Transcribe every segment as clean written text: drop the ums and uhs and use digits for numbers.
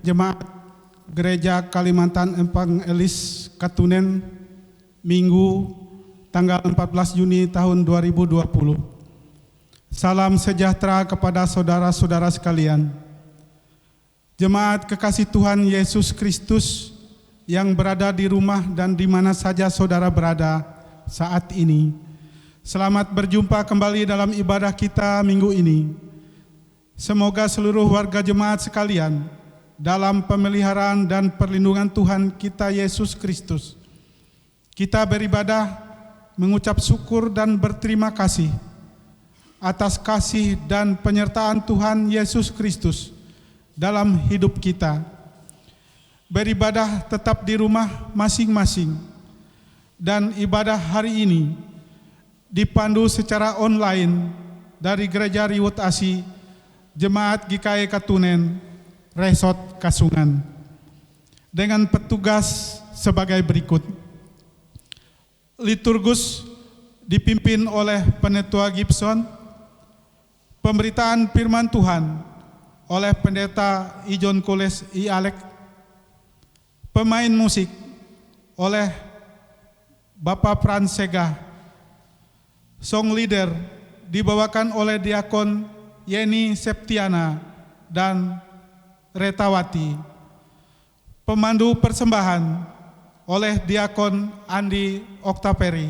Jemaat Gereja Kalimantan Evangelis Katunen, Minggu tanggal 14 Juni tahun 2020. Salam sejahtera kepada saudara-saudara sekalian. Jemaat kekasih Tuhan Yesus Kristus yang berada di rumah dan di mana saja saudara berada saat ini. Selamat berjumpa kembali dalam ibadah kita minggu ini. Semoga seluruh warga jemaat sekalian dalam pemeliharaan dan perlindungan Tuhan kita Yesus Kristus. Kita beribadah, mengucap syukur dan berterima kasih atas kasih dan penyertaan Tuhan Yesus Kristus dalam hidup kita. Beribadah tetap di rumah masing-masing, dan ibadah hari ini dipandu secara online dari Gereja Riwut Asi, Jemaat GKI Katunen, Resort Kasungan, dengan petugas sebagai berikut. Liturgus dipimpin oleh Penetua Gibson, pemberitaan firman Tuhan oleh Pendeta Ijon Koles I. Alek, pemain musik oleh Bapak Frans Sega, song leader dibawakan oleh Diakon Yeni Septiana dan Retawati, pemandu persembahan oleh Diakon Andi Oktaperi,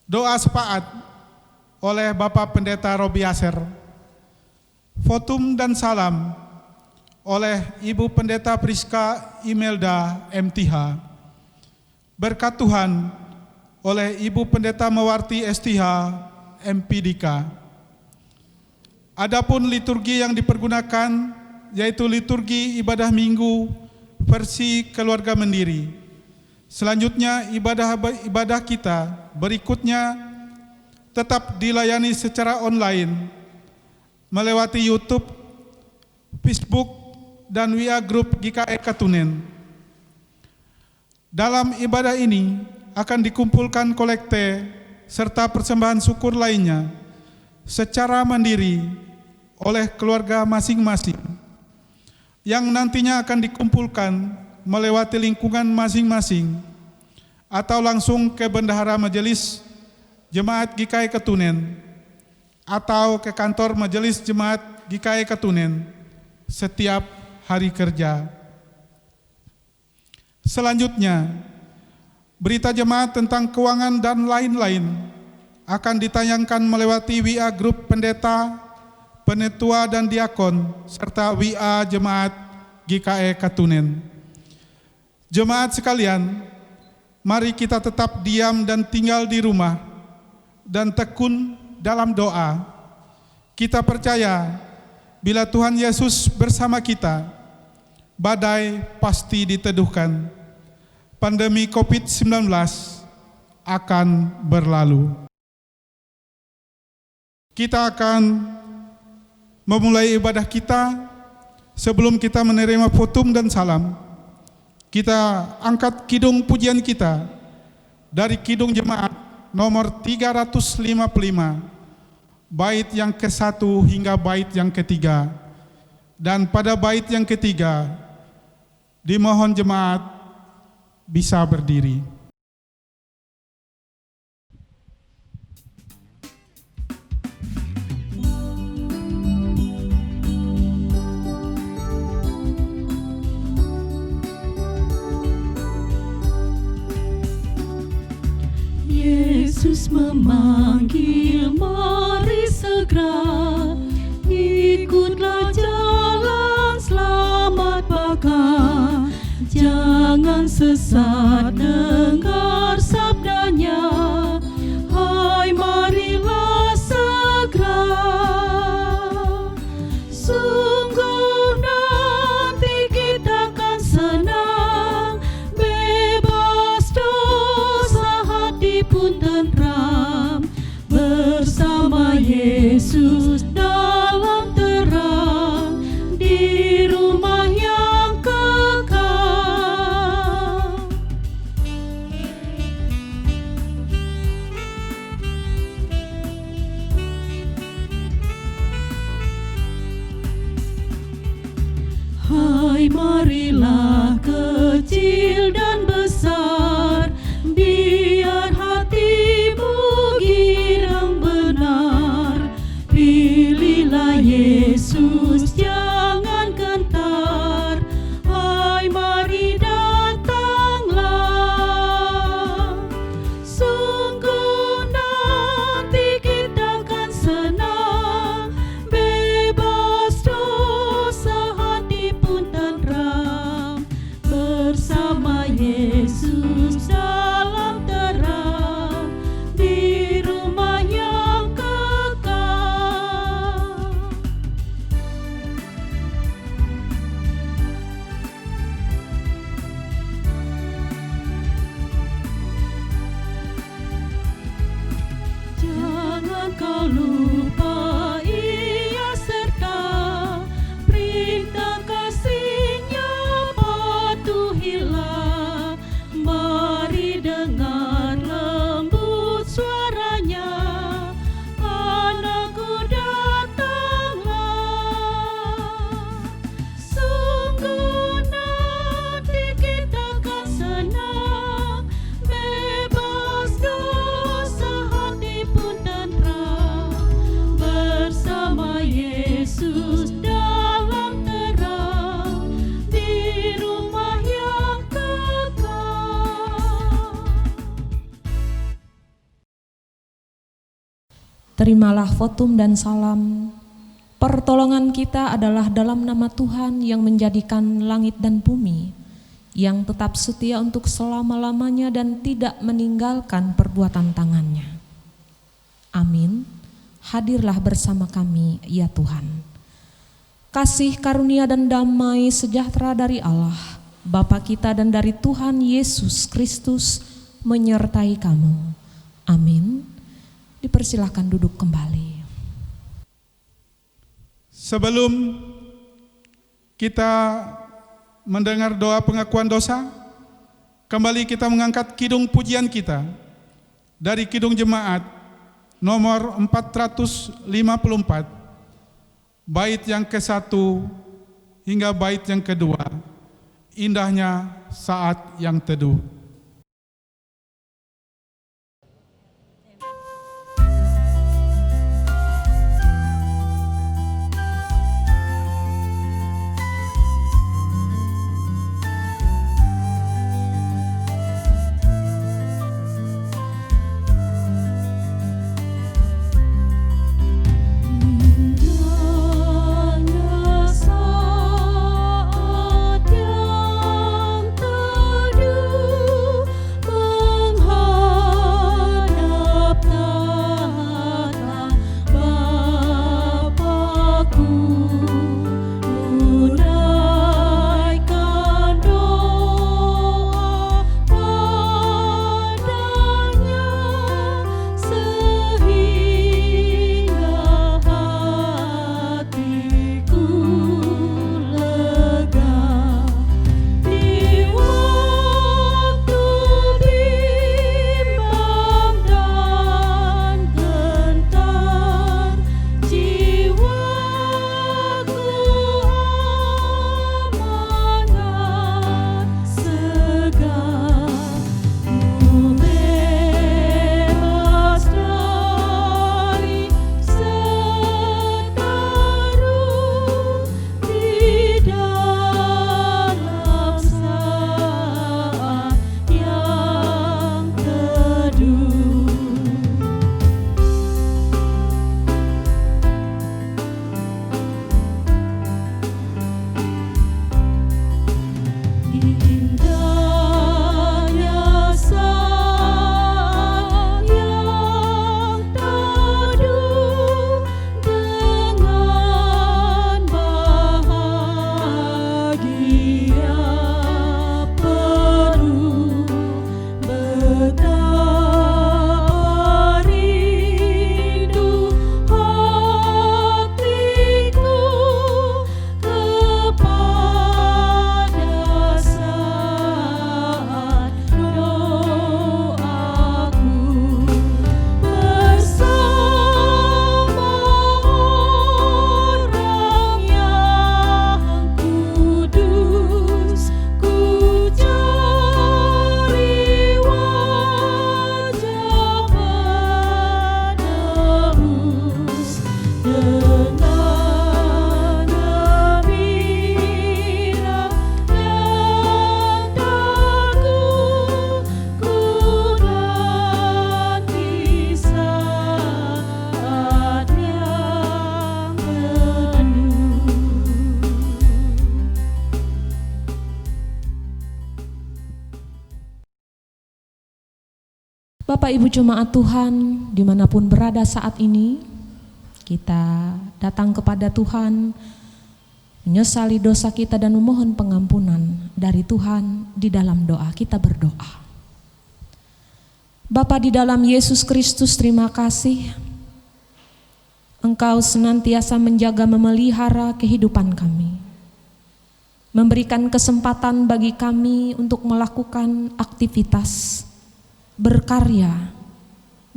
doa sepaat oleh Bapak Pendeta Robi Aser, votum dan salam oleh Ibu Pendeta Priska Imelda MTH, berkat Tuhan oleh Ibu Pendeta Mewarti STH MPDK. Adapun liturgi yang dipergunakan yaitu liturgi ibadah minggu versi keluarga mendiri. Selanjutnya ibadah kita berikutnya tetap dilayani secara online melewati YouTube, Facebook, dan WA Group GKI Katunen. Dalam ibadah ini akan dikumpulkan kolekte serta persembahan syukur lainnya secara mandiri oleh keluarga masing-masing, yang nantinya akan dikumpulkan melewati lingkungan masing-masing atau langsung ke Bendahara Majelis Jemaat GKI Katunen atau ke kantor Majelis Jemaat GKI Katunen setiap hari kerja. Selanjutnya, berita jemaat tentang keuangan dan lain-lain akan ditayangkan melewati WA Grup Pendeta, Penetua dan Diakon serta WA Jemaat GKI Katunen. Jemaat sekalian, mari kita tetap diam dan tinggal di rumah dan tekun dalam doa. Kita percaya bila Tuhan Yesus bersama kita, badai pasti diteduhkan. Pandemi COVID-19 akan berlalu. Kita akan memulai ibadah kita. Sebelum kita menerima votum dan salam, kita angkat kidung pujian kita dari kidung jemaat nomor 355, bait yang ke-1 hingga bait yang ke-3. Dan pada bait yang ke-3, dimohon jemaat bisa berdiri. Yesus memanggil, mari segera, ikutlah jalan selamat baka. Jangan sesat dengar sabdanya, hai marilah segera. Sungguh nanti kita akan senang, bebas dosa hati pun tentram, bersama Yesus dalam terang, di rumah yang kekal. Marilah kecil dan besar, biar hatimu girang benar. Pilihlah Yesus, jangan gentar. Hai, mari datanglah. Sungguh nanti kita akan senang, bebas dosa, hati pun tenteram. Bersama Yesus dalam terang, di rumah yang kekal. Jangan kau lupa Ia serta perintah kasih-Nya, patuhilah. Mari dengar lembut suaranya, anakku datanglah. Sungguh nanti kita akan senang, bebas dosa, hati pun tenteram. Bersama Yesus dalam terang, di rumah yang kekal. Terimalah votum dan salam. Pertolongan kita adalah dalam nama Tuhan yang menjadikan langit dan bumi, yang tetap setia untuk selama-lamanya dan tidak meninggalkan perbuatan tangannya. Amin. Hadirlah bersama kami, ya Tuhan. Kasih karunia dan damai sejahtera dari Allah, Bapa kita dan dari Tuhan Yesus Kristus menyertai kamu. Amin. Dipersilahkan duduk kembali. Sebelum kita mendengar doa pengakuan dosa, kembali kita mengangkat kidung pujian kita dari Kidung Jemaat nomor 454, bait yang ke-1 hingga bait yang ke-2, indahnya saat yang teduh. Indahnya saat yang teduh, Bapak Ibu Jemaat Tuhan, dimanapun berada saat ini, kita datang kepada Tuhan, menyesali dosa kita dan memohon pengampunan dari Tuhan di dalam doa. Kita berdoa. Bapa di dalam Yesus Kristus, terima kasih Engkau senantiasa menjaga memelihara kehidupan kami, memberikan kesempatan bagi kami untuk melakukan aktivitas, berkarya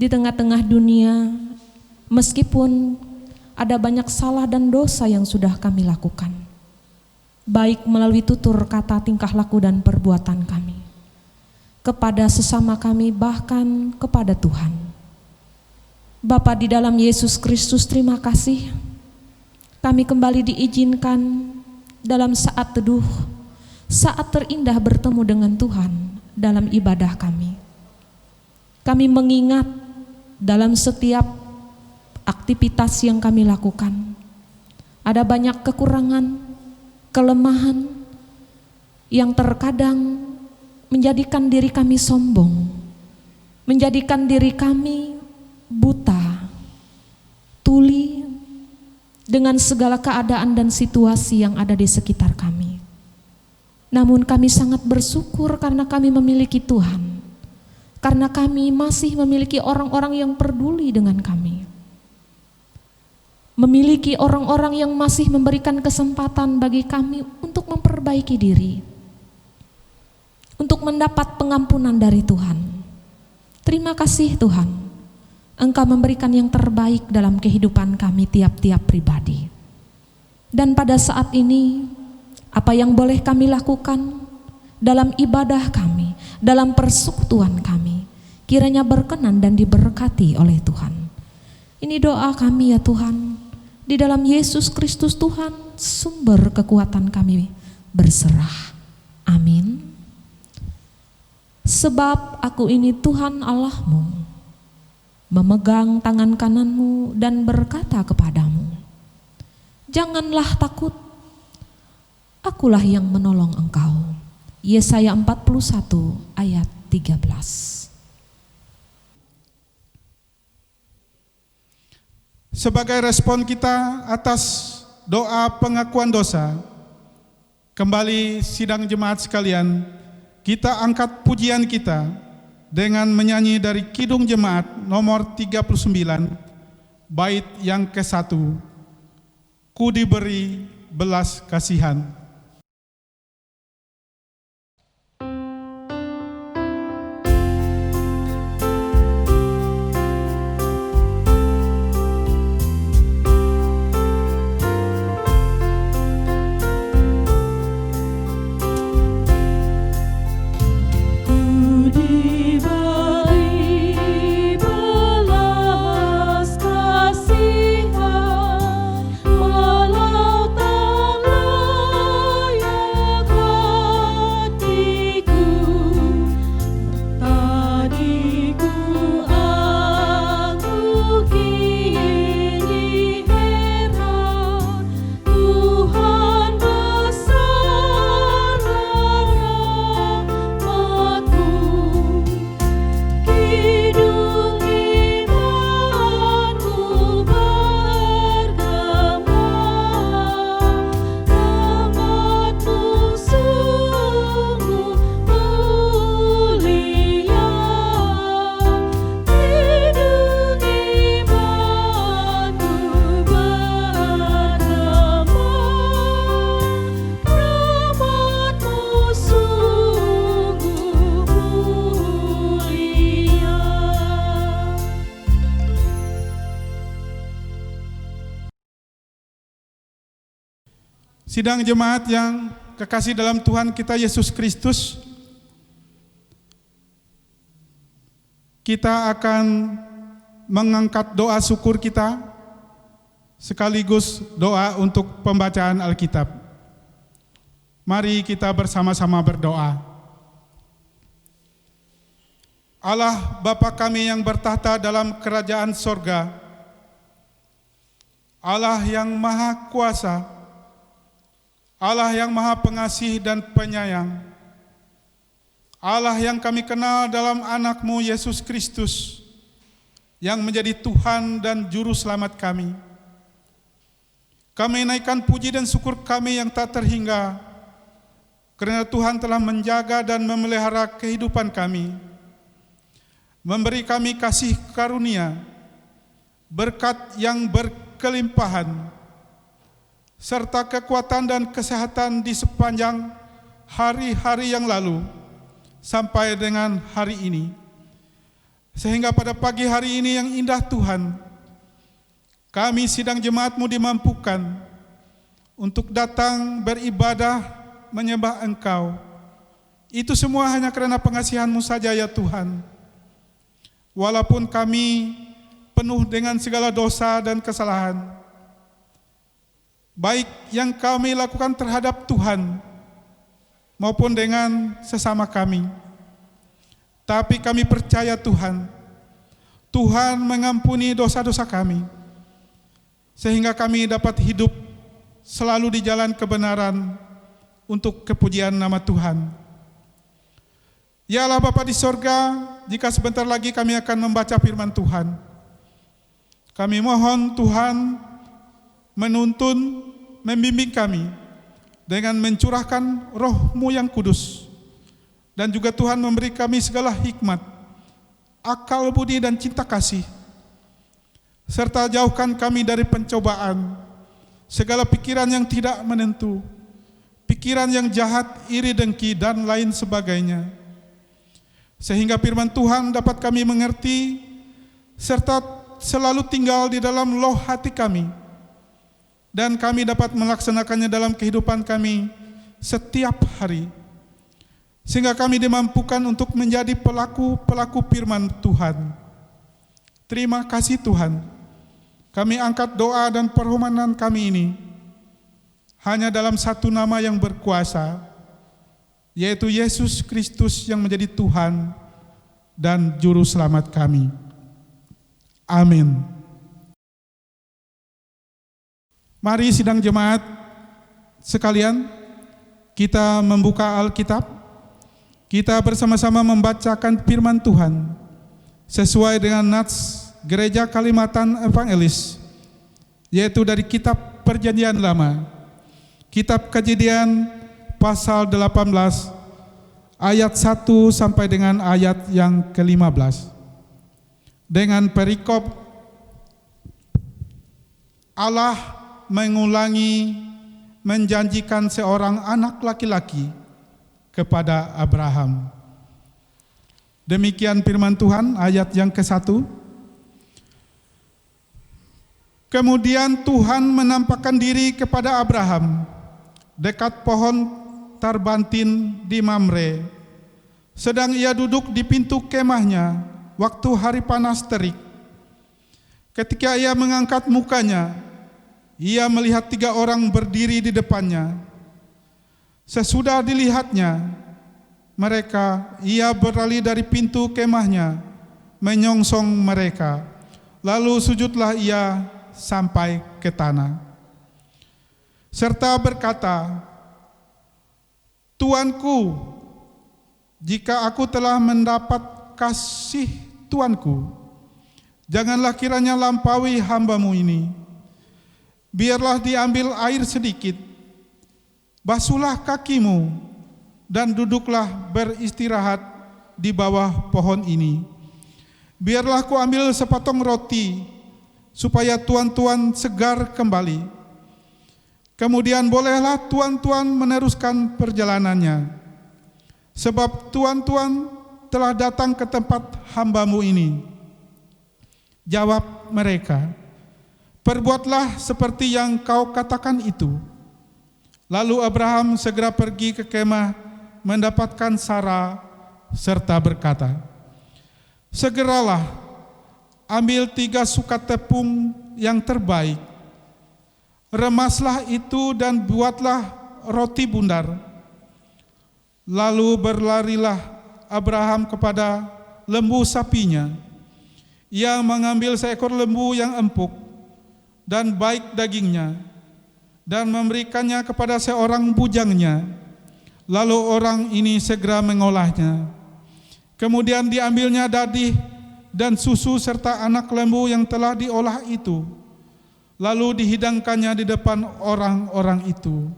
di tengah-tengah dunia, meskipun ada banyak salah dan dosa yang sudah kami lakukan, baik melalui tutur kata, tingkah laku dan perbuatan kami, kepada sesama kami, bahkan kepada Tuhan. Bapa di dalam Yesus Kristus, terima kasih kami kembali diizinkan dalam saat teduh, saat terindah bertemu dengan Tuhan dalam ibadah kami. Kami mengingat dalam setiap aktivitas yang kami lakukan, ada banyak kekurangan, kelemahan yang terkadang menjadikan diri kami sombong, menjadikan diri kami buta, tuli dengan segala keadaan dan situasi yang ada di sekitar kami. Namun kami sangat bersyukur karena kami memiliki Tuhan, karena kami masih memiliki orang-orang yang peduli dengan kami, memiliki orang-orang yang masih memberikan kesempatan bagi kami untuk memperbaiki diri, untuk mendapat pengampunan dari Tuhan. Terima kasih Tuhan, Engkau memberikan yang terbaik dalam kehidupan kami tiap-tiap pribadi. Dan pada saat ini, apa yang boleh kami lakukan dalam ibadah kami, dalam persekutuan kami, kiranya berkenan dan diberkati oleh Tuhan. Ini doa kami ya Tuhan, di dalam Yesus Kristus Tuhan, sumber kekuatan kami berserah. Amin. Sebab aku ini Tuhan Allahmu, memegang tangan kananmu dan berkata kepadamu, janganlah takut, akulah yang menolong engkau. Yesaya 41 ayat 13. Sebagai respon kita atas doa pengakuan dosa, kembali sidang jemaat sekalian, kita angkat pujian kita dengan menyanyi dari Kidung Jemaat nomor 39, bait yang ke-1, Ku diberi belas kasihan. Sidang jemaat yang kekasih dalam Tuhan kita Yesus Kristus, kita akan mengangkat doa syukur kita sekaligus doa untuk pembacaan Alkitab. Mari kita bersama-sama berdoa. Allah Bapa kami yang bertahta dalam kerajaan sorga, Allah yang maha kuasa, Allah yang maha pengasih dan penyayang, Allah yang kami kenal dalam anak-Mu Yesus Kristus, yang menjadi Tuhan dan Juru Selamat kami. Kami naikkan puji dan syukur kami yang tak terhingga, karena Tuhan telah menjaga dan memelihara kehidupan kami, memberi kami kasih karunia, berkat yang berkelimpahan, serta kekuatan dan kesehatan di sepanjang hari-hari yang lalu, sampai dengan hari ini. Sehingga pada pagi hari ini yang indah Tuhan, kami sidang jemaat-Mu dimampukan untuk datang beribadah menyembah Engkau. Itu semua hanya karena pengasihan-Mu saja ya Tuhan. Walaupun kami penuh dengan segala dosa dan kesalahan, baik yang kami lakukan terhadap Tuhan maupun dengan sesama kami. Tapi kami percaya Tuhan, Tuhan mengampuni dosa-dosa kami, sehingga kami dapat hidup selalu di jalan kebenaran untuk kepujian nama Tuhan. Ya Allah Bapa di sorga, jika sebentar lagi kami akan membaca firman Tuhan, kami mohon Tuhan menuntun, membimbing kami dengan mencurahkan Roh-Mu yang kudus, dan juga Tuhan memberi kami segala hikmat, akal budi dan cinta kasih, serta jauhkan kami dari pencobaan, segala pikiran yang tidak menentu, pikiran yang jahat, iri, dengki, dan lain sebagainya, sehingga firman Tuhan dapat kami mengerti, serta selalu tinggal di dalam loh hati kami, dan kami dapat melaksanakannya dalam kehidupan kami setiap hari, sehingga kami dimampukan untuk menjadi pelaku-pelaku firman Tuhan. Terima kasih Tuhan. Kami angkat doa dan permohonan kami ini hanya dalam satu nama yang berkuasa, yaitu Yesus Kristus yang menjadi Tuhan dan Juru Selamat kami. Amin. Mari sidang jemaat sekalian, kita membuka Alkitab, kita bersama-sama membacakan firman Tuhan sesuai dengan nats Gereja Kalimantan Evangelis, yaitu dari kitab Perjanjian Lama, kitab Kejadian pasal 18 ayat 1 sampai dengan ayat yang ke-15. Dengan perikop Allah mengulangi menjanjikan seorang anak laki-laki kepada Abraham. Demikian firman Tuhan ayat yang ke-1. Kemudian Tuhan menampakkan diri kepada Abraham dekat pohon tarbantin di Mamre, sedang ia duduk di pintu kemahnya waktu hari panas terik. Ketika ia mengangkat mukanya, ia melihat 3 orang berdiri di depannya. Sesudah dilihatnya mereka, ia berlari dari pintu kemahnya, menyongsong mereka. Lalu sujudlah ia sampai ke tanah, serta berkata, Tuanku, jika aku telah mendapat kasih Tuanku, janganlah kiranya lampaui hamba-Mu ini. Biarlah diambil air sedikit, basuhlah kakimu, dan duduklah beristirahat di bawah pohon ini. Biarlah ku ambil sepotong roti, supaya tuan-tuan segar kembali. Kemudian bolehlah tuan-tuan meneruskan perjalanannya, sebab tuan-tuan telah datang ke tempat hamba-Mu ini. Jawab mereka, perbuatlah seperti yang kau katakan itu. Lalu Abraham segera pergi ke kemah mendapatkan Sara, serta berkata, segeralah ambil 3 sukat tepung yang terbaik, remaslah itu dan buatlah roti bundar. Lalu berlarilah Abraham kepada lembu sapinya. Ia mengambil seekor lembu yang empuk dan baik dagingnya, dan memberikannya kepada seorang bujangnya. Lalu orang ini segera mengolahnya. Kemudian diambilnya daging dan susu serta anak lembu yang telah diolah itu. Lalu dihidangkannya di depan orang-orang itu.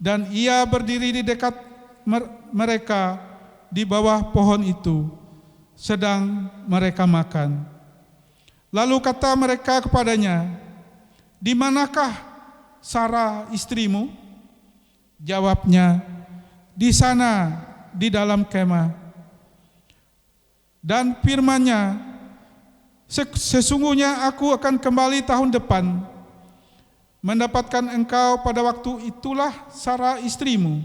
Dan ia berdiri di dekat mereka di bawah pohon itu, sedang mereka makan. Lalu kata mereka kepadanya, "Di manakah Sarah istrimu?" Jawabnya, "Di sana, di dalam kemah." Dan firman-Nya, "Sesungguhnya aku akan kembali tahun depan, mendapatkan engkau pada waktu itulah Sarah istrimu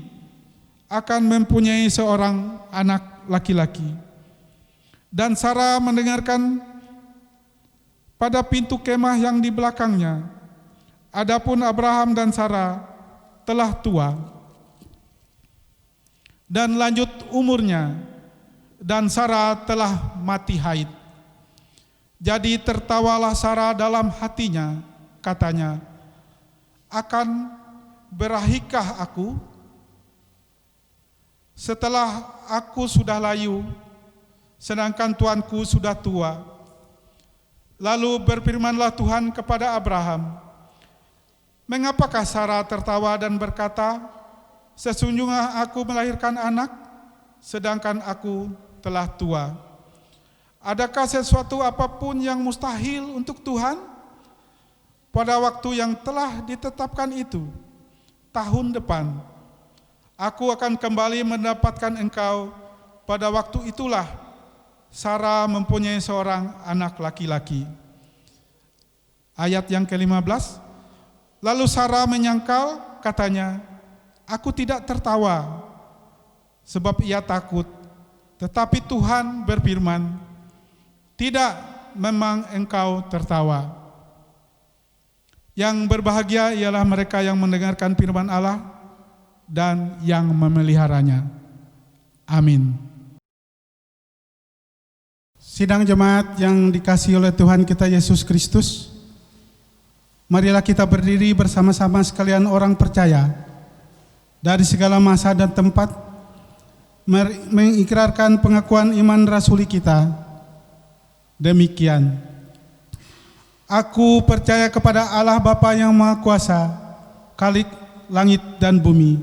akan mempunyai seorang anak laki-laki." Dan Sarah mendengarkan pada pintu kemah yang di belakangnya. Adapun Abraham dan Sarah telah tua dan lanjut umurnya, dan Sarah telah mati haid. Jadi tertawalah Sarah dalam hatinya, katanya, "Akan berahikah aku setelah aku sudah layu, sedangkan tuanku sudah tua?" Lalu berfirmanlah Tuhan kepada Abraham, "Mengapakah Sarah tertawa dan berkata, 'Sesungguhnya aku melahirkan anak, sedangkan aku telah tua'? Adakah sesuatu apapun yang mustahil untuk Tuhan? Pada waktu yang telah ditetapkan itu, tahun depan, aku akan kembali mendapatkan engkau. Pada waktu itulah Sarah mempunyai seorang anak laki-laki." Ayat yang ke-15, lalu Sarah menyangkal, katanya, "Aku tidak tertawa," sebab ia takut. Tetapi Tuhan berfirman, "Tidak, memang engkau tertawa." Yang berbahagia ialah mereka yang mendengarkan firman Allah dan yang memeliharanya. Amin. Sidang jemaat yang dikasihi oleh Tuhan kita Yesus Kristus, marilah kita berdiri bersama-sama sekalian orang percaya dari segala masa dan tempat, mengikrarkan pengakuan iman rasuli kita. Demikian, "Aku percaya kepada Allah Bapa yang Maha Kuasa, Khalik langit dan bumi,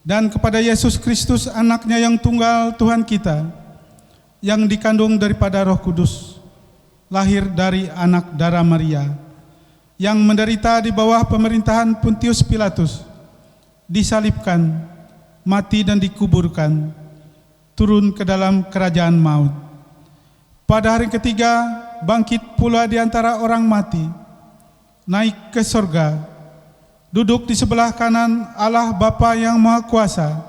dan kepada Yesus Kristus anaknya yang tunggal Tuhan kita, yang dikandung daripada Roh Kudus, lahir dari anak darah Maria, yang menderita di bawah pemerintahan Pontius Pilatus, disalibkan, mati dan dikuburkan, turun ke dalam kerajaan maut. Pada hari ketiga bangkit pula di antara orang mati, naik ke sorga, duduk di sebelah kanan Allah Bapa yang Maha Kuasa,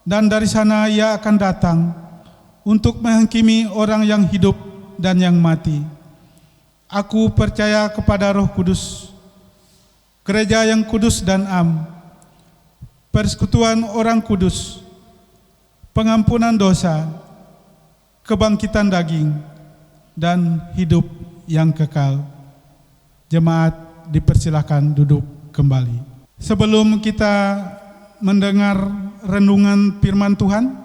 dan dari sana ia akan datang untuk menghakimi orang yang hidup dan yang mati. Aku percaya kepada Roh Kudus, gereja yang kudus dan am, persekutuan orang kudus, pengampunan dosa, kebangkitan daging, dan hidup yang kekal." Jemaat dipersilakan duduk kembali. Sebelum kita mendengar renungan firman Tuhan,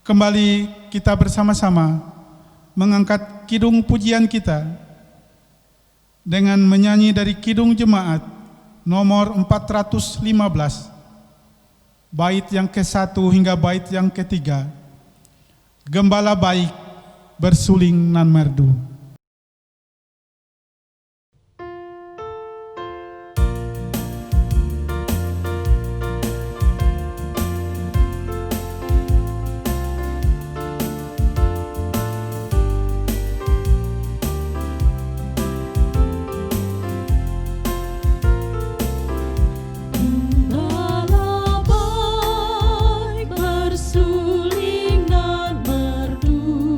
kembali kita bersama-sama mengangkat kidung pujian kita dengan menyanyi dari Kidung Jemaat nomor 415, bait yang ke-1 hingga bait yang ke-3. Gembala baik bersuling nan merdu. Gembala baik bersuling nan merdu,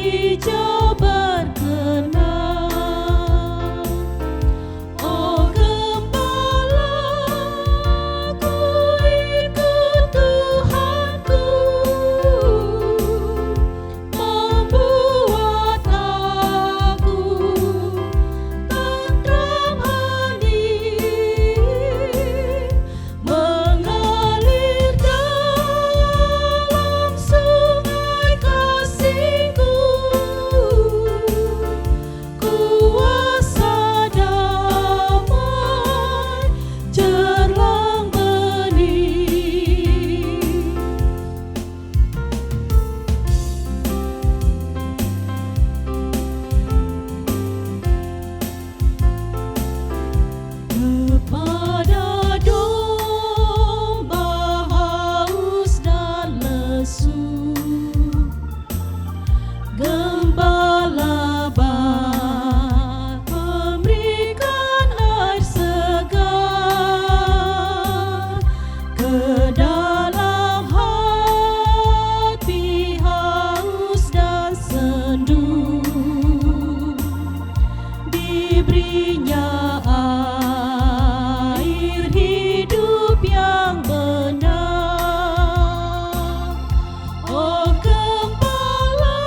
hijau berkenan. Oh Gembala, ku ikut Tuhanku, membuat aku tentram hati, mengalir dalam sungai kasih-Ku, kuasa damai cerlang bening. Kepada domba haus dan lesu, Gembala memberikan air segar ke dalam hati haus dan sendu. Diberinya air hidup yang benar. Oh Gembala,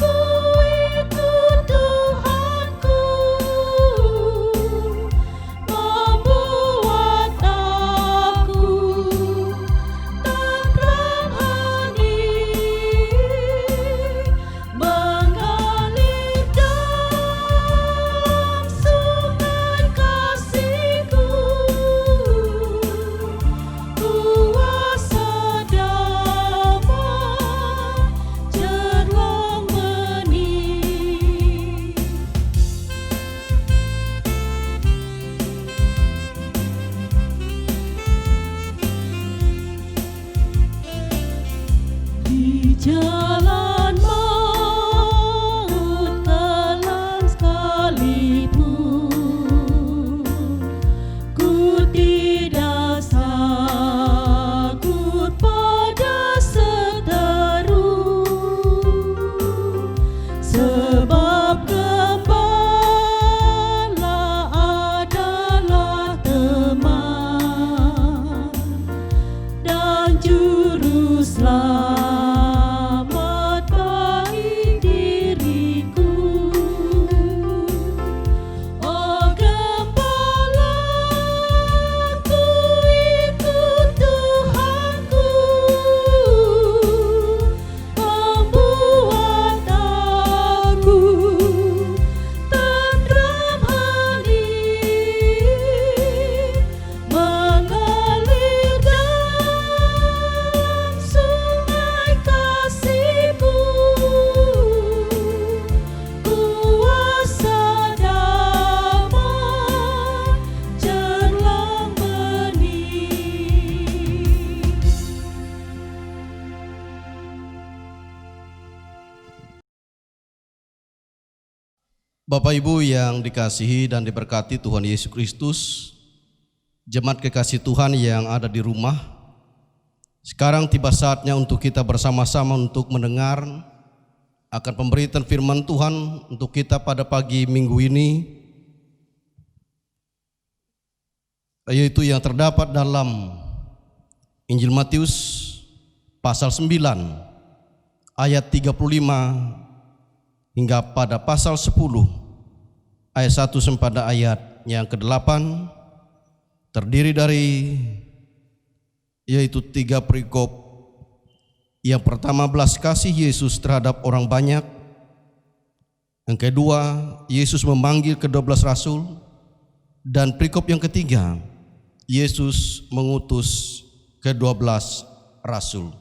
ku ikut Tuhanku, membuat aku tentram hati, mengalir dalam sungai kasih-Ku, kuasa damai cerlang bening. Di jalan maut kelam sekalipun, ku tidak takut pada seteru, sebab Gembala adalah teman dan juru selamat bagi diriku. Oh Gembala, ku ikut Tuhanku, membuat aku tentram hati, mengalir dalam sungai kasih-Ku, kuasa damai cerlang bening. Bapak Ibu yang dikasihi dan diberkati Tuhan Yesus Kristus, jemaat kekasih Tuhan yang ada di rumah, sekarang tiba saatnya untuk kita bersama-sama untuk mendengar akan pemberitaan firman Tuhan untuk kita pada pagi minggu ini, yaitu yang terdapat dalam Injil Matius pasal 9 ayat 35 hingga pada pasal 10 ayat 1 sampai pada ayat yang ke-8, terdiri dari yaitu 3 perikop. Yang pertama, belas kasih Yesus terhadap orang banyak. Yang kedua, Yesus memanggil ke-12 rasul. Dan perikop yang ketiga, Yesus mengutus ke-12 rasul.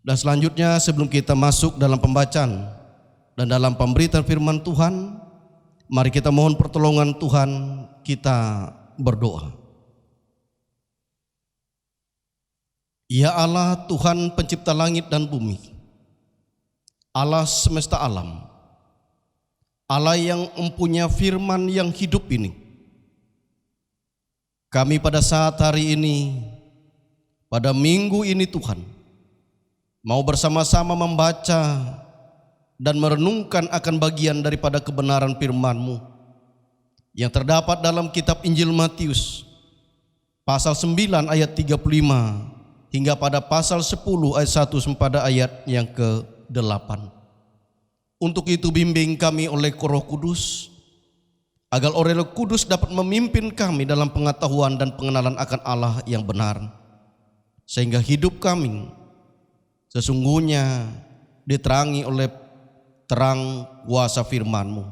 Dan selanjutnya, sebelum kita masuk dalam pembacaan dan dalam pemberitaan firman Tuhan, mari kita mohon pertolongan Tuhan, kita berdoa. Ya Allah, Tuhan pencipta langit dan bumi, Allah semesta alam, Allah yang mempunyai firman yang hidup ini, kami pada saat hari ini, pada minggu ini Tuhan, mau bersama-sama membaca dan merenungkan akan bagian daripada kebenaran firman-Mu yang terdapat dalam kitab Injil Matius pasal 9 ayat 35 hingga pada pasal 10 ayat 1 sampai ayat yang ke-8. Untuk itu bimbing kami oleh Roh Kudus, agar oleh Roh Kudus dapat memimpin kami dalam pengetahuan dan pengenalan akan Allah yang benar, sehingga hidup kami sesungguhnya diterangi oleh terang kuasa firman-Mu.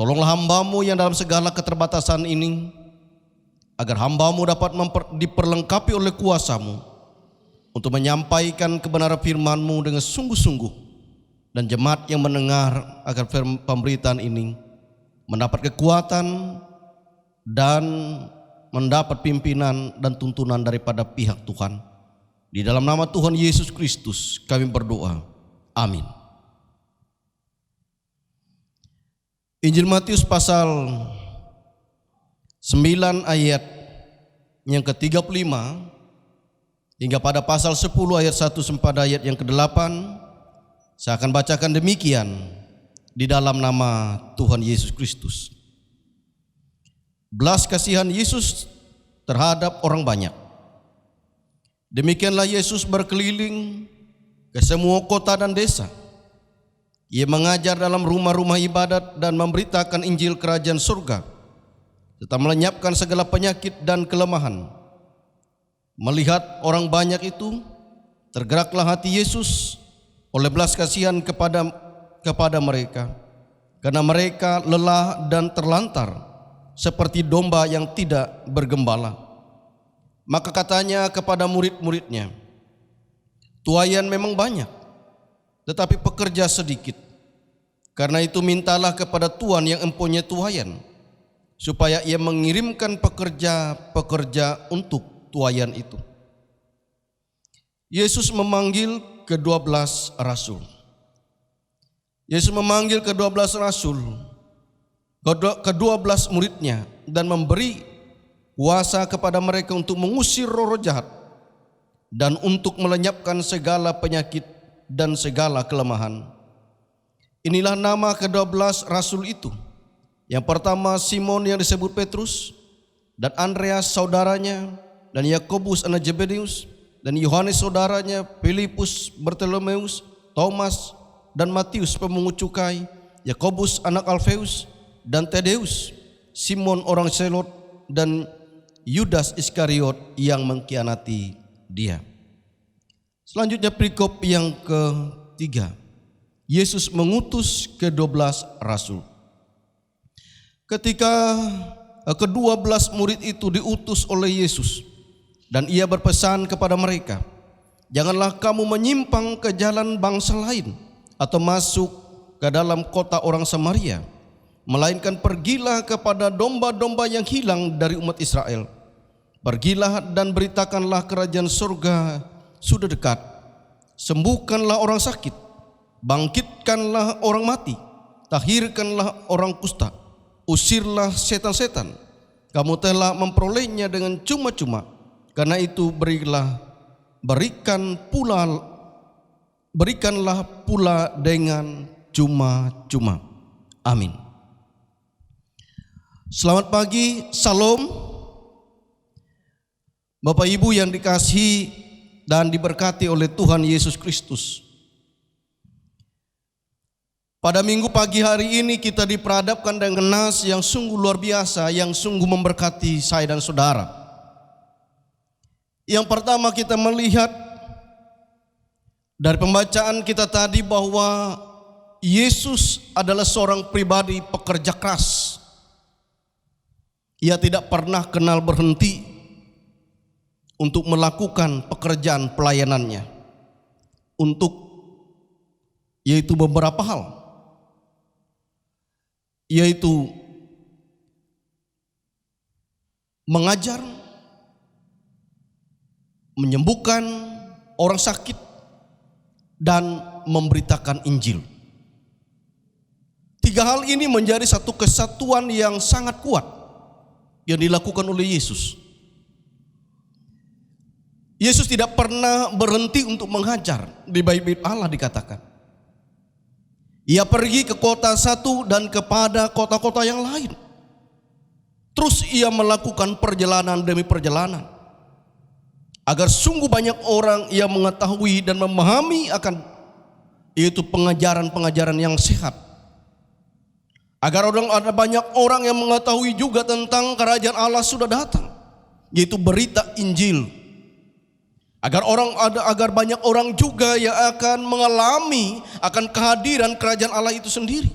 Tolonglah hamba-Mu yang dalam segala keterbatasan ini, agar hamba-Mu dapat diperlengkapi oleh kuasa-Mu untuk menyampaikan kebenaran firman-Mu dengan sungguh-sungguh, dan jemaat yang mendengar agar pemberitaan ini mendapat kekuatan dan mendapat pimpinan dan tuntunan daripada pihak Tuhan. Di dalam nama Tuhan Yesus Kristus kami berdoa. Amin. Injil Matius pasal 9 ayat yang ke-35 hingga pada pasal 10 ayat 1 sampai ayat yang ke-8. Saya akan bacakan demikian di dalam nama Tuhan Yesus Kristus. Belas kasihan Yesus terhadap orang banyak. Demikianlah Yesus berkeliling ke semua kota dan desa. Ia mengajar dalam rumah-rumah ibadat dan memberitakan Injil kerajaan surga, serta melenyapkan segala penyakit dan kelemahan. Melihat orang banyak itu, tergeraklah hati Yesus oleh belas kasihan kepada mereka, karena mereka lelah dan terlantar seperti domba yang tidak bergembala. Maka katanya kepada murid-muridnya, tuaian memang banyak, tetapi pekerja sedikit. Karena itu mintalah kepada Tuhan yang empunya tuaian, supaya ia mengirimkan pekerja-pekerja untuk tuaian itu. Yesus memanggil ke-12 rasul. Yesus memanggil ke-12 rasul, ke-12 muridnya, dan memberi kuasa kepada mereka untuk mengusir roh-roh jahat dan untuk melenyapkan segala penyakit dan segala kelemahan. Inilah nama ke-12 rasul itu. Yang pertama Simon yang disebut Petrus, dan Andreas saudaranya, dan Yakobus anak Zebedeus, dan Yohanes saudaranya, Filipus, Bartolomeus, Thomas, dan Matius pemungut cukai, Yakobus anak Alfeus, dan Tadeus, Simon orang Selot, dan Yudas Iskariot yang mengkhianati dia. Selanjutnya perikop yang ketiga, Yesus mengutus ke-12 rasul. Ketika ke-12 murid itu diutus oleh Yesus, dan ia berpesan kepada mereka, janganlah kamu menyimpang ke jalan bangsa lain atau masuk ke dalam kota orang Samaria, melainkan pergilah kepada domba-domba yang hilang dari umat Israel. Pergilah dan beritakanlah kerajaan surga sudah dekat. Sembuhkanlah orang sakit, bangkitkanlah orang mati, tahirkanlah orang kusta, usirlah setan-setan. Kamu telah memperolehnya dengan cuma-cuma. Karena itu berikanlah pula dengan cuma-cuma. Amin. Selamat pagi, salam. Bapak Ibu yang dikasihi dan diberkati oleh Tuhan Yesus Kristus. Pada minggu pagi hari ini kita diperhadapkan dengan nas yang sungguh luar biasa, yang sungguh memberkati saya dan saudara. Yang pertama kita melihat dari pembacaan kita tadi bahwa Yesus adalah seorang pribadi pekerja keras. Ia tidak pernah kenal berhenti untuk melakukan pekerjaan pelayanannya, yaitu beberapa hal, yaitu mengajar, menyembuhkan orang sakit, dan memberitakan Injil. Tiga hal ini menjadi satu kesatuan yang sangat kuat yang dilakukan oleh Yesus. Yesus tidak pernah berhenti untuk mengajar di bait-bait Allah dikatakan. Ia pergi ke kota satu dan kepada kota-kota yang lain. Terus ia melakukan perjalanan demi perjalanan, agar sungguh banyak orang yang mengetahui dan memahami akan yaitu pengajaran-pengajaran yang sehat. Agar ada banyak orang yang mengetahui juga tentang kerajaan Allah sudah datang, yaitu berita Injil. Agar banyak orang juga yang akan mengalami akan kehadiran kerajaan Allah itu sendiri,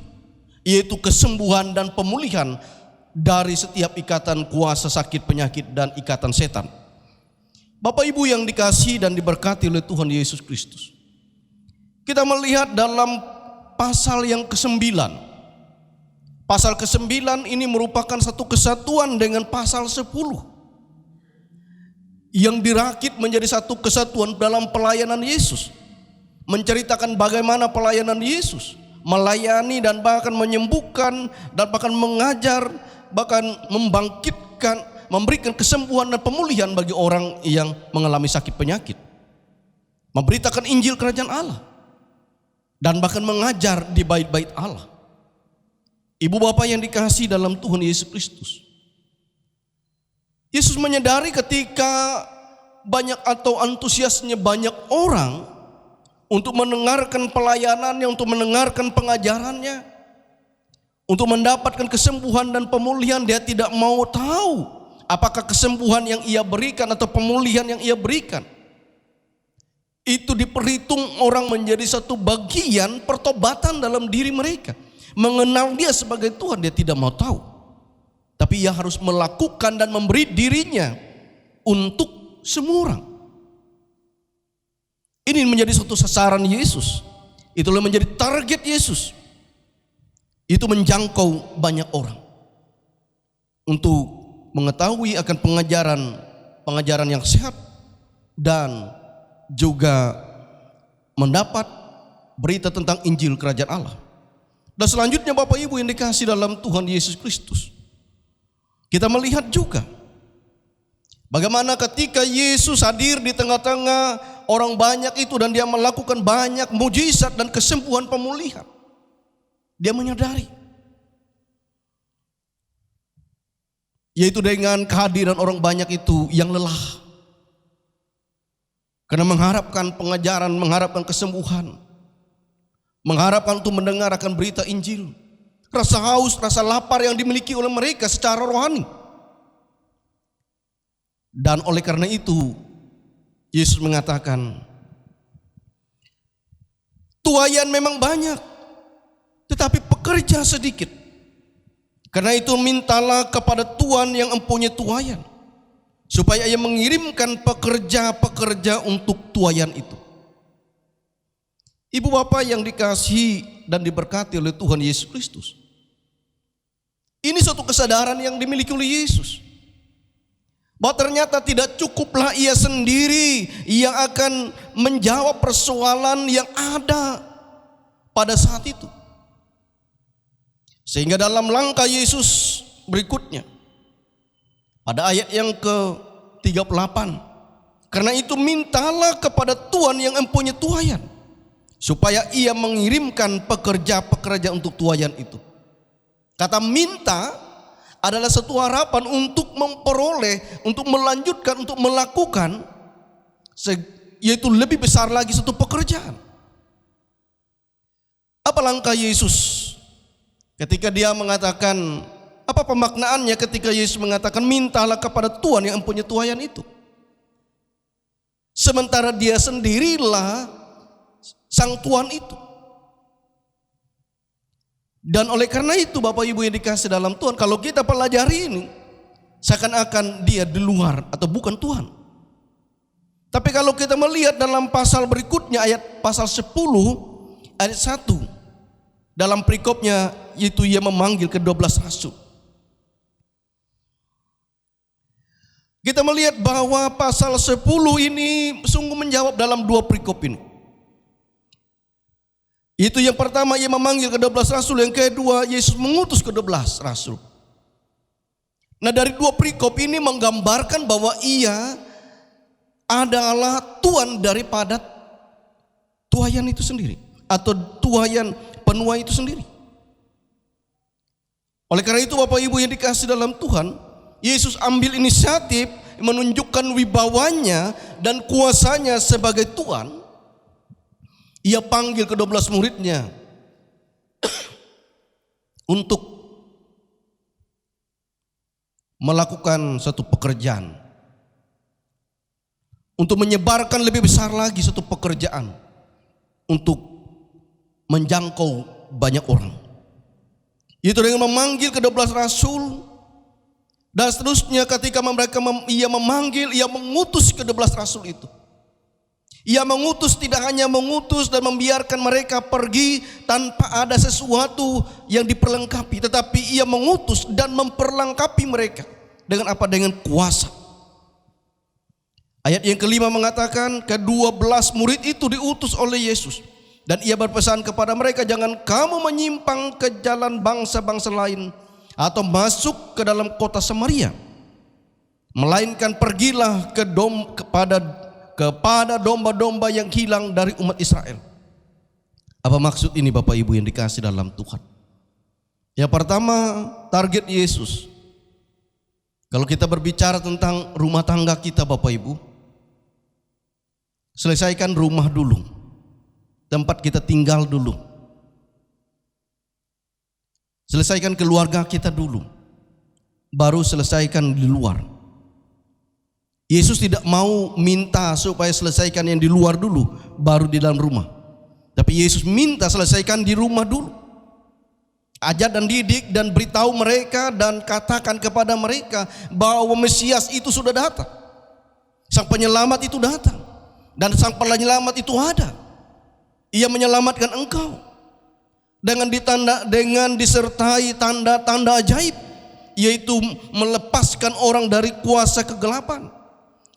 yaitu kesembuhan dan pemulihan dari setiap ikatan kuasa sakit penyakit dan ikatan setan. Bapak Ibu yang dikasihi dan diberkati oleh Tuhan Yesus Kristus, kita melihat dalam pasal yang ke-9. Pasal ke-9 ini merupakan satu kesatuan dengan pasal 10 yang dirakit menjadi satu kesatuan dalam pelayanan Yesus. Menceritakan bagaimana pelayanan Yesus melayani dan bahkan menyembuhkan dan bahkan mengajar, bahkan membangkitkan, memberikan kesembuhan dan pemulihan bagi orang yang mengalami sakit penyakit. Memberitakan Injil kerajaan Allah dan bahkan mengajar di bait-bait Allah. Ibu bapak yang dikasihi dalam Tuhan Yesus Kristus, Yesus menyadari ketika banyak atau antusiasnya banyak orang untuk mendengarkan pelayanannya, untuk mendengarkan pengajarannya, untuk mendapatkan kesembuhan dan pemulihan, dia tidak mau tahu apakah kesembuhan yang ia berikan atau pemulihan yang ia berikan itu diperhitung orang menjadi satu bagian pertobatan dalam diri mereka. Mengenal dia sebagai Tuhan dia tidak mau tahu, tapi ia harus melakukan dan memberi dirinya untuk semua orang. Ini menjadi suatu sasaran Yesus, itulah menjadi target Yesus, itu menjangkau banyak orang untuk mengetahui akan pengajaran yang sehat dan juga mendapat berita tentang Injil kerajaan Allah. Dan selanjutnya Bapak Ibu yang dikasihi dalam Tuhan Yesus Kristus, kita melihat juga bagaimana ketika Yesus hadir di tengah-tengah orang banyak itu dan dia melakukan banyak mujizat dan kesembuhan pemulihan. Dia menyadari, yaitu dengan kehadiran orang banyak itu yang lelah, karena mengharapkan pengajaran, mengharapkan kesembuhan, mengharapkan untuk mendengar akan berita Injil. Rasa haus, rasa lapar yang dimiliki oleh mereka secara rohani. Dan oleh karena itu Yesus mengatakan, tuaian memang banyak, tetapi pekerja sedikit. Karena itu mintalah kepada Tuhan yang mempunyai tuaian, supaya ia mengirimkan pekerja-pekerja untuk tuaian itu. Ibu bapak yang dikasihi dan diberkati oleh Tuhan Yesus Kristus, ini suatu kesadaran yang dimiliki oleh Yesus, bahwa ternyata tidak cukuplah ia sendiri yang akan menjawab persoalan yang ada pada saat itu. Sehingga dalam langkah Yesus berikutnya, pada ayat yang ke-38, karena itu mintalah kepada Tuhan yang mempunyai tuaian, supaya ia mengirimkan pekerja-pekerja untuk tuaian itu. Kata minta adalah satu harapan untuk memperoleh, untuk melanjutkan, untuk melakukan, yaitu lebih besar lagi satu pekerjaan. Apa langkah Yesus ketika dia mengatakan, apa pemaknaannya ketika Yesus mengatakan mintalah kepada Tuhan yang mempunyai tuaian itu? Sementara dia sendirilah sang Tuhan itu. Dan oleh karena itu Bapak Ibu yang dikasihi dalam Tuhan, kalau kita pelajari ini seakan-akan dia di luar atau bukan Tuhan. Tapi kalau kita melihat dalam pasal berikutnya, ayat pasal 10 ayat 1, dalam perikopnya yaitu ia memanggil ke-12 rasul. Kita melihat bahwa pasal 10 ini sungguh menjawab dalam dua perikop ini. Itu yang pertama ia memanggil ke-12 rasul, yang kedua Yesus mengutus ke-12 rasul. Nah dari dua perikop ini menggambarkan bahwa ia adalah tuan daripada tuayan itu sendiri, atau tuayan penuai itu sendiri. Oleh karena itu Bapak Ibu yang dikasih dalam Tuhan, Yesus ambil inisiatif menunjukkan wibawanya dan kuasanya sebagai Tuhan. Ia panggil ke-12 muridnya untuk melakukan satu pekerjaan, untuk menyebarkan lebih besar lagi satu pekerjaan, untuk menjangkau banyak orang. Itu dengan memanggil ke-12 rasul, dan seterusnya ketika ia memanggil, ia mengutus ke-12 rasul itu. Ia mengutus, tidak hanya mengutus dan membiarkan mereka pergi tanpa ada sesuatu yang diperlengkapi, tetapi ia mengutus dan memperlengkapi mereka dengan apa? Dengan kuasa. Ayat yang kelima mengatakan ke-12 murid itu diutus oleh Yesus. Dan ia berpesan kepada mereka, jangan kamu menyimpang ke jalan bangsa-bangsa lain atau masuk ke dalam kota Samaria, melainkan pergilah kepada domba-domba yang hilang dari umat Israel. Apa maksud ini Bapak Ibu yang dikasih dalam Tuhan? Yang pertama, target Yesus. Kalau kita berbicara tentang rumah tangga kita Bapak Ibu, selesaikan rumah dulu. Tempat kita tinggal dulu. Selesaikan keluarga kita dulu, baru selesaikan di luar. Yesus tidak mau minta supaya selesaikan yang di luar dulu, baru di dalam rumah. Tapi Yesus minta selesaikan di rumah dulu. Ajar dan didik dan beritahu mereka dan katakan kepada mereka bahwa Mesias itu sudah datang. Sang penyelamat itu datang. Dan sang penyelamat itu ada. Ia menyelamatkan engkau dengan disertai tanda-tanda ajaib, yaitu melepaskan orang dari kuasa kegelapan,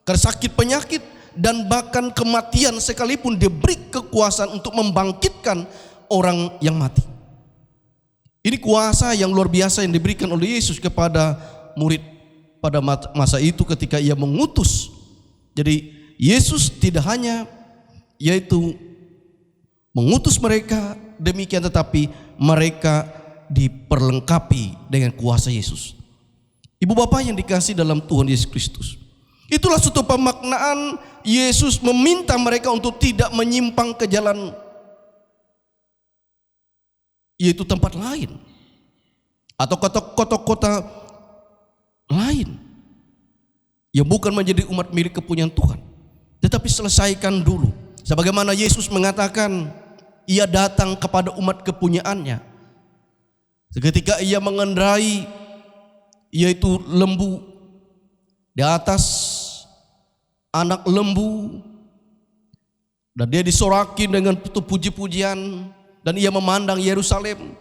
sakit penyakit, dan bahkan kematian sekalipun diberi kekuasaan untuk membangkitkan orang yang mati. Ini kuasa yang luar biasa yang diberikan oleh Yesus kepada murid pada masa itu ketika ia mengutus. Jadi Yesus tidak hanya yaitu mengutus mereka demikian, tetapi mereka diperlengkapi dengan kuasa Yesus. Ibu bapak yang dikasih dalam Tuhan Yesus Kristus, itulah suatu pemaknaan Yesus meminta mereka untuk tidak menyimpang ke jalan, yaitu tempat lain atau kota-kota lain yang bukan menjadi umat milik kepunyaan Tuhan, tetapi selesaikan dulu. Sebagaimana Yesus mengatakan ia datang kepada umat kepunyaannya. Ketika ia mengendarai yaitu lembu, di atas anak lembu, dan dia disorakin dengan puji-pujian, dan ia memandang Yerusalem.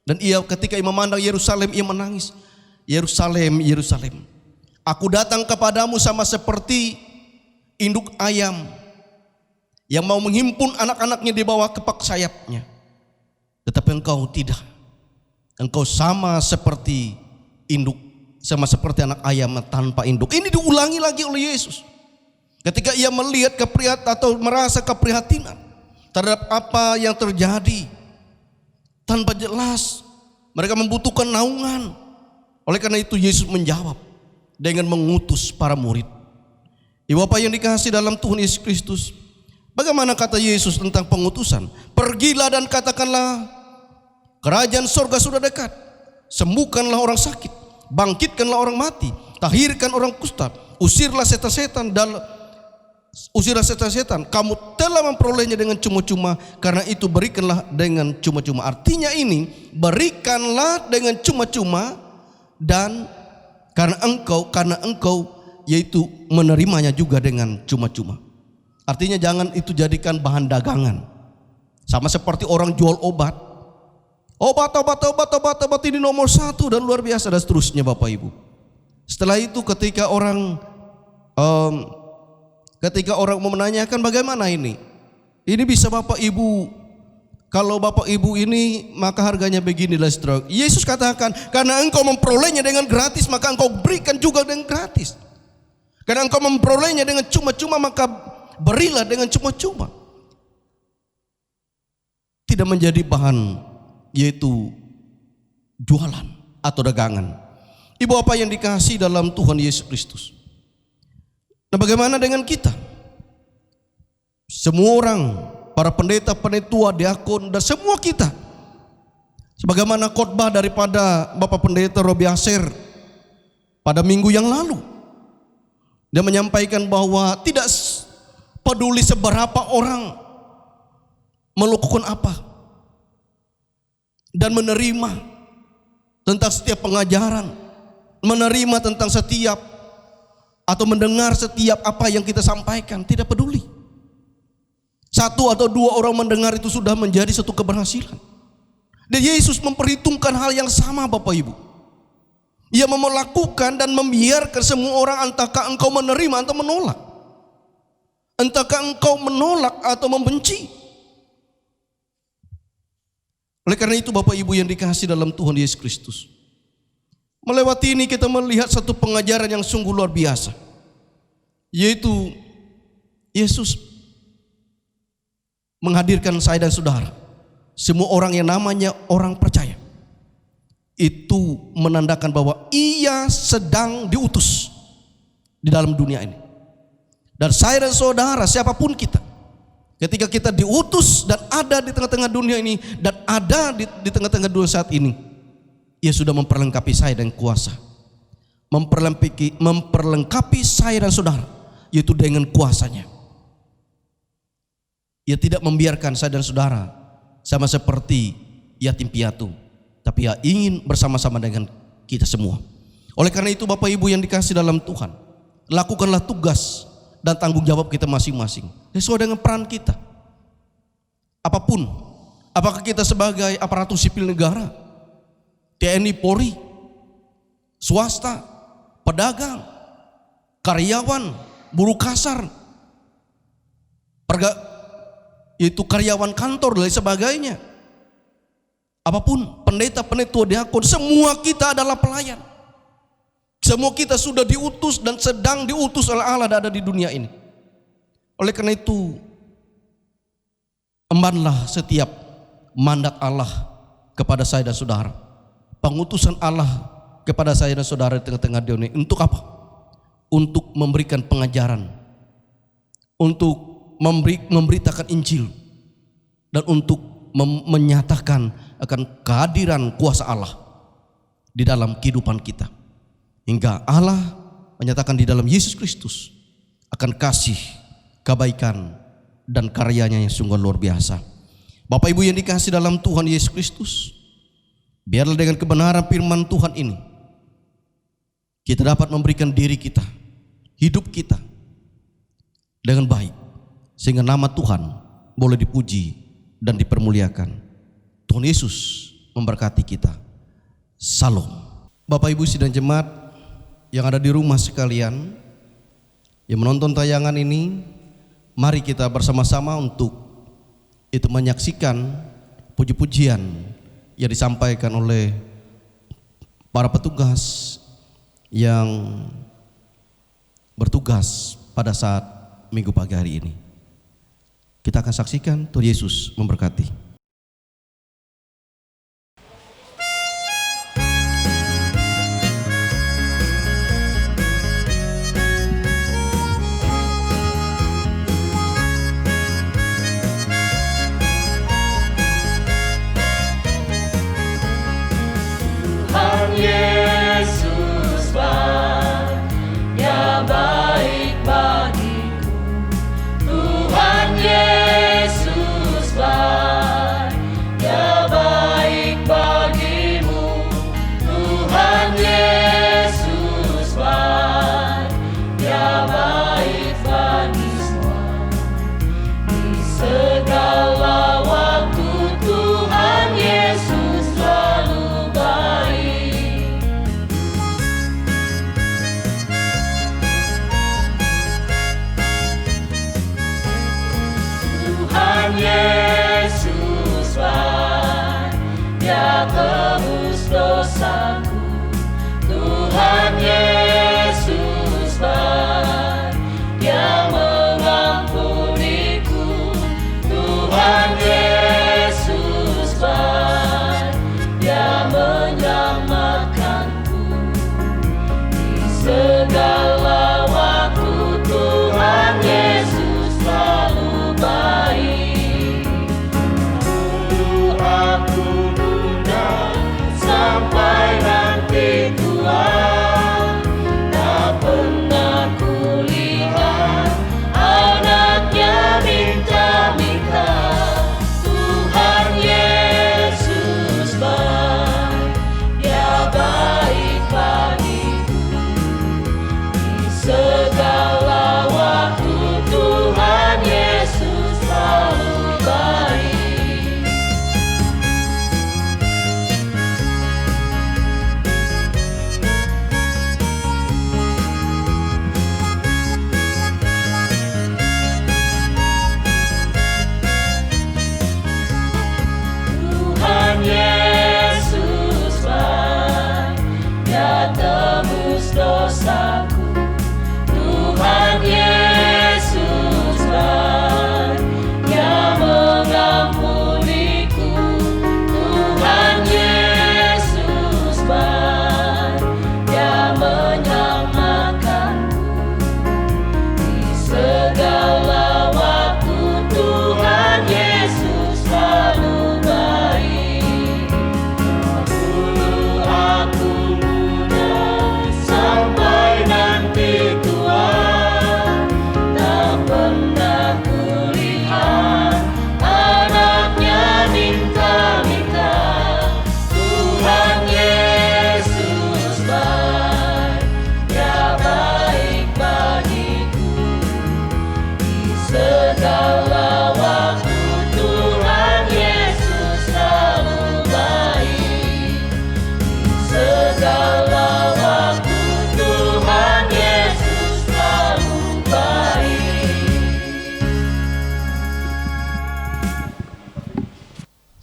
Dan ketika ia memandang Yerusalem, ia menangis. Yerusalem, Yerusalem, aku datang kepadamu sama seperti induk ayam yang mau menghimpun anak-anaknya di bawah kepak sayapnya, tetapi engkau tidak. Engkau sama seperti induk, sama seperti anak ayam tanpa induk. Ini diulangi lagi oleh Yesus ketika ia melihat atau merasa keprihatinan terhadap apa yang terjadi. Tanpa jelas mereka membutuhkan naungan. Oleh karena itu Yesus menjawab dengan mengutus para murid. Ibu bapak yang dikasihi dalam Tuhan Yesus Kristus, bagaimana kata Yesus tentang pengutusan? Pergilah dan katakanlah, kerajaan sorga sudah dekat. Sembuhkanlah orang sakit, bangkitkanlah orang mati, tahirkan orang kusta, usirlah setan-setan. Kamu telah memperolehnya dengan cuma-cuma, karena itu berikanlah dengan cuma-cuma. Artinya ini, berikanlah dengan cuma-cuma, dan karena engkau yaitu menerimanya juga dengan cuma-cuma. Artinya jangan itu jadikan bahan dagangan. Sama seperti orang jual obat. Obat ini nomor 1 dan luar biasa dan seterusnya Bapak Ibu. Setelah itu ketika orang mau menanyakan bagaimana ini bisa Bapak Ibu, kalau Bapak Ibu ini maka harganya beginilah saudara. Yesus katakan, karena engkau memperolehnya dengan gratis, maka engkau berikan juga dengan gratis. Karena engkau memperolehnya dengan cuma-cuma, maka berilah dengan cuma-cuma. Tidak menjadi bahan, yaitu jualan atau dagangan. Ibu apa yang dikasihi dalam Tuhan Yesus Kristus. Nah, bagaimana dengan kita? Semua orang, para pendeta, penetua, diakon, dan semua kita. Sebagaimana khotbah daripada Bapak Pendeta Robi Aser pada minggu yang lalu. Dia menyampaikan bahwa tidak peduli seberapa orang melakukan apa dan menerima tentang setiap pengajaran, menerima tentang setiap atau mendengar setiap apa yang kita sampaikan, tidak peduli. Satu atau dua orang mendengar itu sudah menjadi satu keberhasilan. Dan Yesus memperhitungkan hal yang sama, Bapak Ibu. Ia melakukan dan membiarkan semua orang, entahkah engkau menerima atau menolak, entahkah engkau menolak atau membenci. Oleh karena itu Bapak Ibu yang dikasihi dalam Tuhan Yesus Kristus, melewati ini kita melihat satu pengajaran yang sungguh luar biasa, yaitu Yesus menghadirkan saya dan saudara, semua orang yang namanya orang percaya, itu menandakan bahwa ia sedang diutus di dalam dunia ini. Dan saya dan saudara, siapapun kita, ketika kita diutus dan ada di tengah-tengah dunia ini, dan ada di tengah-tengah dunia saat ini, ia sudah memperlengkapi saya dan kuasa, memperlengkapi saya dan saudara, yaitu dengan kuasanya. Ia tidak membiarkan saya dan saudara sama seperti yatim piatu, tapi ia ingin bersama-sama dengan kita semua. Oleh karena itu Bapak Ibu yang dikasihi dalam Tuhan, lakukanlah tugas dan tanggung jawab kita masing-masing sesuai dengan peran kita. Apapun, apakah kita sebagai aparatur sipil negara, TNI, Polri, swasta, pedagang, karyawan, buruh kasar, itu karyawan kantor dan sebagainya. Apapun, pendeta, penetua, diakon, semua kita adalah pelayan. Semua kita sudah diutus dan sedang diutus oleh Allah dan ada di dunia ini. Oleh karena itu, embanlah setiap mandat Allah kepada saya dan saudara. Pengutusan Allah kepada saya dan saudara di tengah-tengah dunia. Untuk apa? Untuk memberikan pengajaran, untuk memberitakan Injil, dan untuk menyatakan akan kehadiran kuasa Allah di dalam kehidupan kita, hingga Allah menyatakan di dalam Yesus Kristus akan kasih, kebaikan, dan karyanya yang sungguh luar biasa. Bapak Ibu yang dikasihi dalam Tuhan Yesus Kristus, biarlah dengan kebenaran firman Tuhan ini kita dapat memberikan diri kita, hidup kita dengan baik, sehingga nama Tuhan boleh dipuji dan dipermuliakan. Tuhan Yesus memberkati kita. Salam. Bapak Ibu sidang jemaat yang ada di rumah sekalian, yang menonton tayangan ini, mari kita bersama-sama untuk itu menyaksikan puji-pujian yang disampaikan oleh para petugas yang bertugas pada saat minggu pagi hari ini. Kita akan saksikan. Tuhan Yesus memberkati. Tuhan Yesus banyak baik bagiku. Tuhan Yesus banyak baik bagimu. Tuhan Yesus banyak baik bagi semua. Di segala waktu Tuhan Yesus selalu baik. Tuhan Yesus banyak tebus dosaku. Tuhan Yesus banyak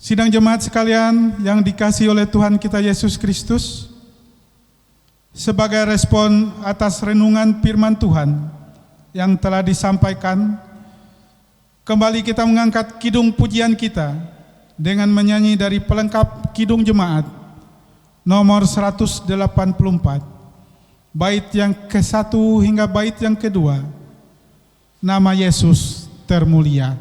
Sidang jemaat sekalian yang dikasihi oleh Tuhan kita Yesus Kristus, sebagai respon atas renungan firman Tuhan yang telah disampaikan, kembali kita mengangkat kidung pujian kita dengan menyanyi dari pelengkap kidung jemaat nomor 184, bait yang ke-1 hingga bait yang kedua, nama Yesus termulia.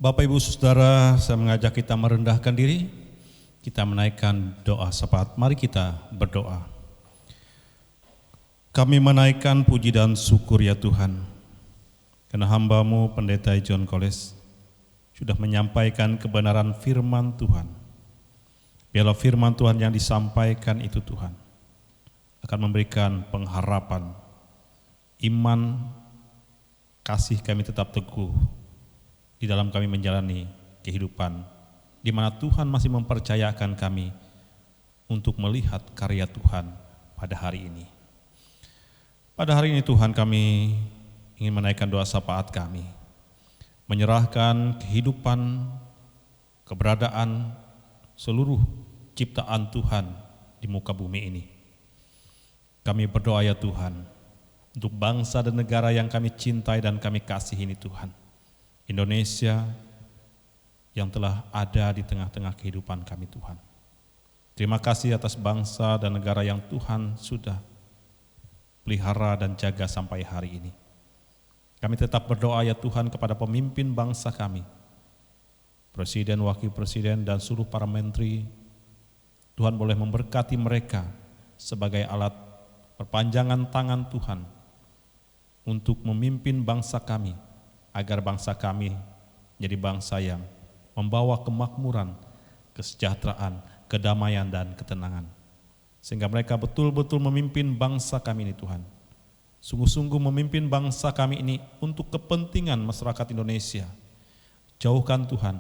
Bapak, Ibu, Saudara, saya mengajak kita merendahkan diri, kita menaikkan doa syafaat. Mari kita berdoa. Kami menaikkan puji dan syukur ya Tuhan, karena hamba-Mu Pendeta John Koles sudah menyampaikan kebenaran firman Tuhan. Biarlah firman Tuhan yang disampaikan itu Tuhan akan memberikan pengharapan, iman, kasih kami tetap teguh di dalam kami menjalani kehidupan, di mana Tuhan masih mempercayakan kami untuk melihat karya Tuhan pada hari ini. Pada hari ini Tuhan, kami ingin menaikkan doa syafaat kami, menyerahkan kehidupan, keberadaan seluruh ciptaan Tuhan di muka bumi ini. Kami berdoa ya Tuhan, untuk bangsa dan negara yang kami cintai dan kami kasihi ini Tuhan, Indonesia yang telah ada di tengah-tengah kehidupan kami Tuhan. Terima kasih atas bangsa dan negara yang Tuhan sudah pelihara dan jaga sampai hari ini. Kami tetap berdoa ya Tuhan kepada pemimpin bangsa kami, Presiden, Wakil Presiden, dan seluruh para menteri. Tuhan boleh memberkati mereka sebagai alat perpanjangan tangan Tuhan untuk memimpin bangsa kami, agar bangsa kami menjadi bangsa yang membawa kemakmuran, kesejahteraan, kedamaian, dan ketenangan. Sehingga mereka betul-betul memimpin bangsa kami ini Tuhan. Sungguh-sungguh memimpin bangsa kami ini untuk kepentingan masyarakat Indonesia. Jauhkan Tuhan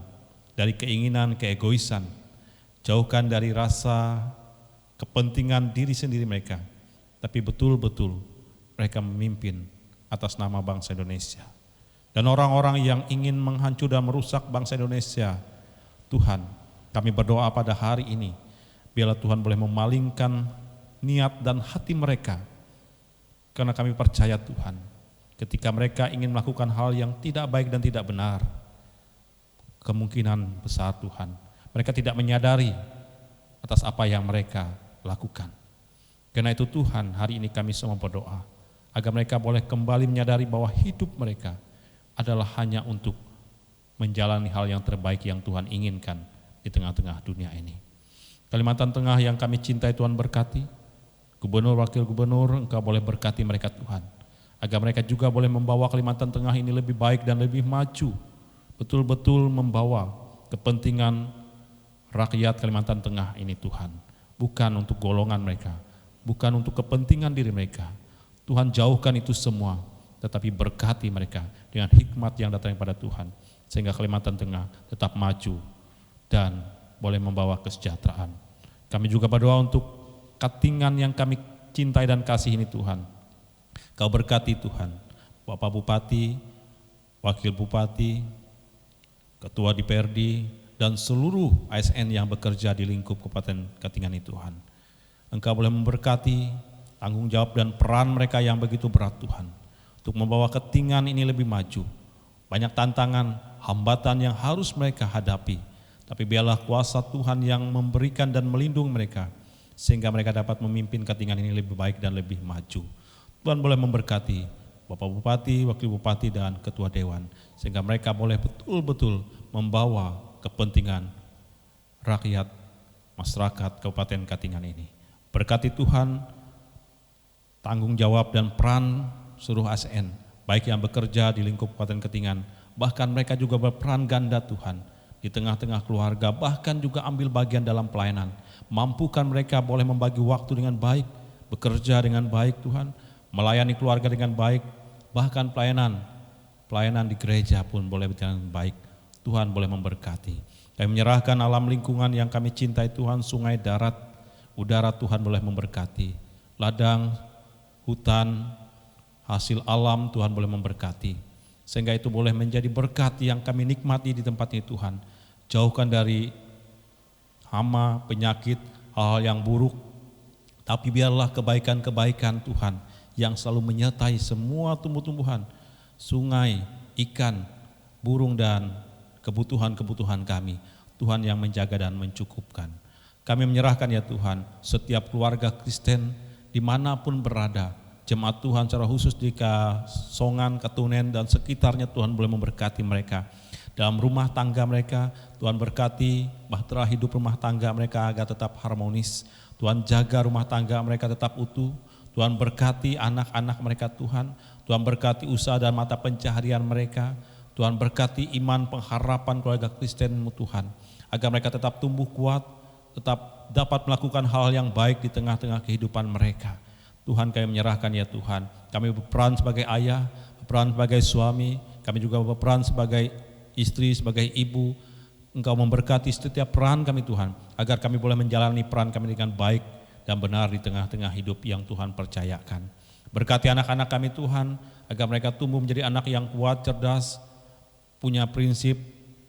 dari keinginan, keegoisan. Jauhkan dari rasa kepentingan diri sendiri mereka. Tapi betul-betul mereka memimpin atas nama bangsa Indonesia. Dan orang-orang yang ingin menghancur dan merusak bangsa Indonesia, Tuhan, kami berdoa pada hari ini, biarlah Tuhan boleh memalingkan niat dan hati mereka. Karena kami percaya Tuhan, ketika mereka ingin melakukan hal yang tidak baik dan tidak benar, kemungkinan besar Tuhan, mereka tidak menyadari atas apa yang mereka lakukan. Karena itu Tuhan, hari ini kami semua berdoa, agar mereka boleh kembali menyadari bahwa hidup mereka adalah hanya untuk menjalani hal yang terbaik yang Tuhan inginkan di tengah-tengah dunia ini. Kalimantan Tengah yang kami cintai Tuhan berkati, Gubernur, Wakil Gubernur, Engkau boleh berkati mereka Tuhan, agar mereka juga boleh membawa Kalimantan Tengah ini lebih baik dan lebih maju, betul-betul membawa kepentingan rakyat Kalimantan Tengah ini Tuhan, bukan untuk golongan mereka, bukan untuk kepentingan diri mereka. Tuhan jauhkan itu semua, tetapi berkati mereka dengan hikmat yang datang daripada Tuhan, sehingga Kalimantan Tengah tetap maju dan boleh membawa kesejahteraan. Kami juga berdoa untuk Katingan yang kami cintai dan kasih ini Tuhan. Kau berkati Tuhan, Bapak Bupati, Wakil Bupati, Ketua DPRD, dan seluruh ASN yang bekerja di lingkup Kabupaten Katingan ini Tuhan. Engkau boleh memberkati tanggung jawab dan peran mereka yang begitu berat Tuhan, untuk membawa Katingan ini lebih maju. Banyak tantangan, hambatan yang harus mereka hadapi, tapi biarlah kuasa Tuhan yang memberikan dan melindungi mereka, sehingga mereka dapat memimpin Katingan ini lebih baik dan lebih maju. Tuhan boleh memberkati Bapak Bupati, Wakil Bupati, dan Ketua Dewan, sehingga mereka boleh betul-betul membawa kepentingan rakyat, masyarakat Kabupaten Katingan ini. Berkati Tuhan tanggung jawab dan peran seluruh ASN, baik yang bekerja di lingkup Kabupaten Katingan, bahkan mereka juga berperan ganda Tuhan, di tengah-tengah keluarga, bahkan juga ambil bagian dalam pelayanan. Mampukan mereka boleh membagi waktu dengan baik, bekerja dengan baik Tuhan, melayani keluarga dengan baik, bahkan pelayanan di gereja pun boleh berjalan dengan baik. Tuhan boleh memberkati. Kami menyerahkan alam lingkungan yang kami cintai Tuhan, sungai, darat, udara Tuhan boleh memberkati. Ladang, hutan, hasil alam Tuhan boleh memberkati. Sehingga itu boleh menjadi berkat yang kami nikmati di tempat ini Tuhan. Jauhkan dari hama, penyakit, hal-hal yang buruk, tapi biarlah kebaikan-kebaikan Tuhan yang selalu menyertai semua tumbuh-tumbuhan, sungai, ikan, burung, dan kebutuhan-kebutuhan kami. Tuhan yang menjaga dan mencukupkan. Kami menyerahkan ya Tuhan, setiap keluarga Kristen dimanapun berada, jemaat Tuhan secara khusus di Kasongan, Katunen, dan sekitarnya Tuhan boleh memberkati mereka. Dalam rumah tangga mereka, Tuhan berkati bahtera hidup rumah tangga mereka agar tetap harmonis. Tuhan jaga rumah tangga mereka tetap utuh. Tuhan berkati anak-anak mereka Tuhan. Tuhan berkati usaha dan mata pencaharian mereka. Tuhan berkati iman pengharapan keluarga Kristenmu Tuhan. Agar mereka tetap tumbuh kuat, tetap dapat melakukan hal yang baik di tengah-tengah kehidupan mereka. Tuhan kami menyerahkan ya Tuhan. Kami berperan sebagai ayah, berperan sebagai suami, kami juga berperan sebagai istri, sebagai ibu. Engkau memberkati setiap peran kami Tuhan, agar kami boleh menjalani peran kami dengan baik dan benar di tengah-tengah hidup yang Tuhan percayakan. Berkati anak-anak kami Tuhan, agar mereka tumbuh menjadi anak yang kuat, cerdas, punya prinsip,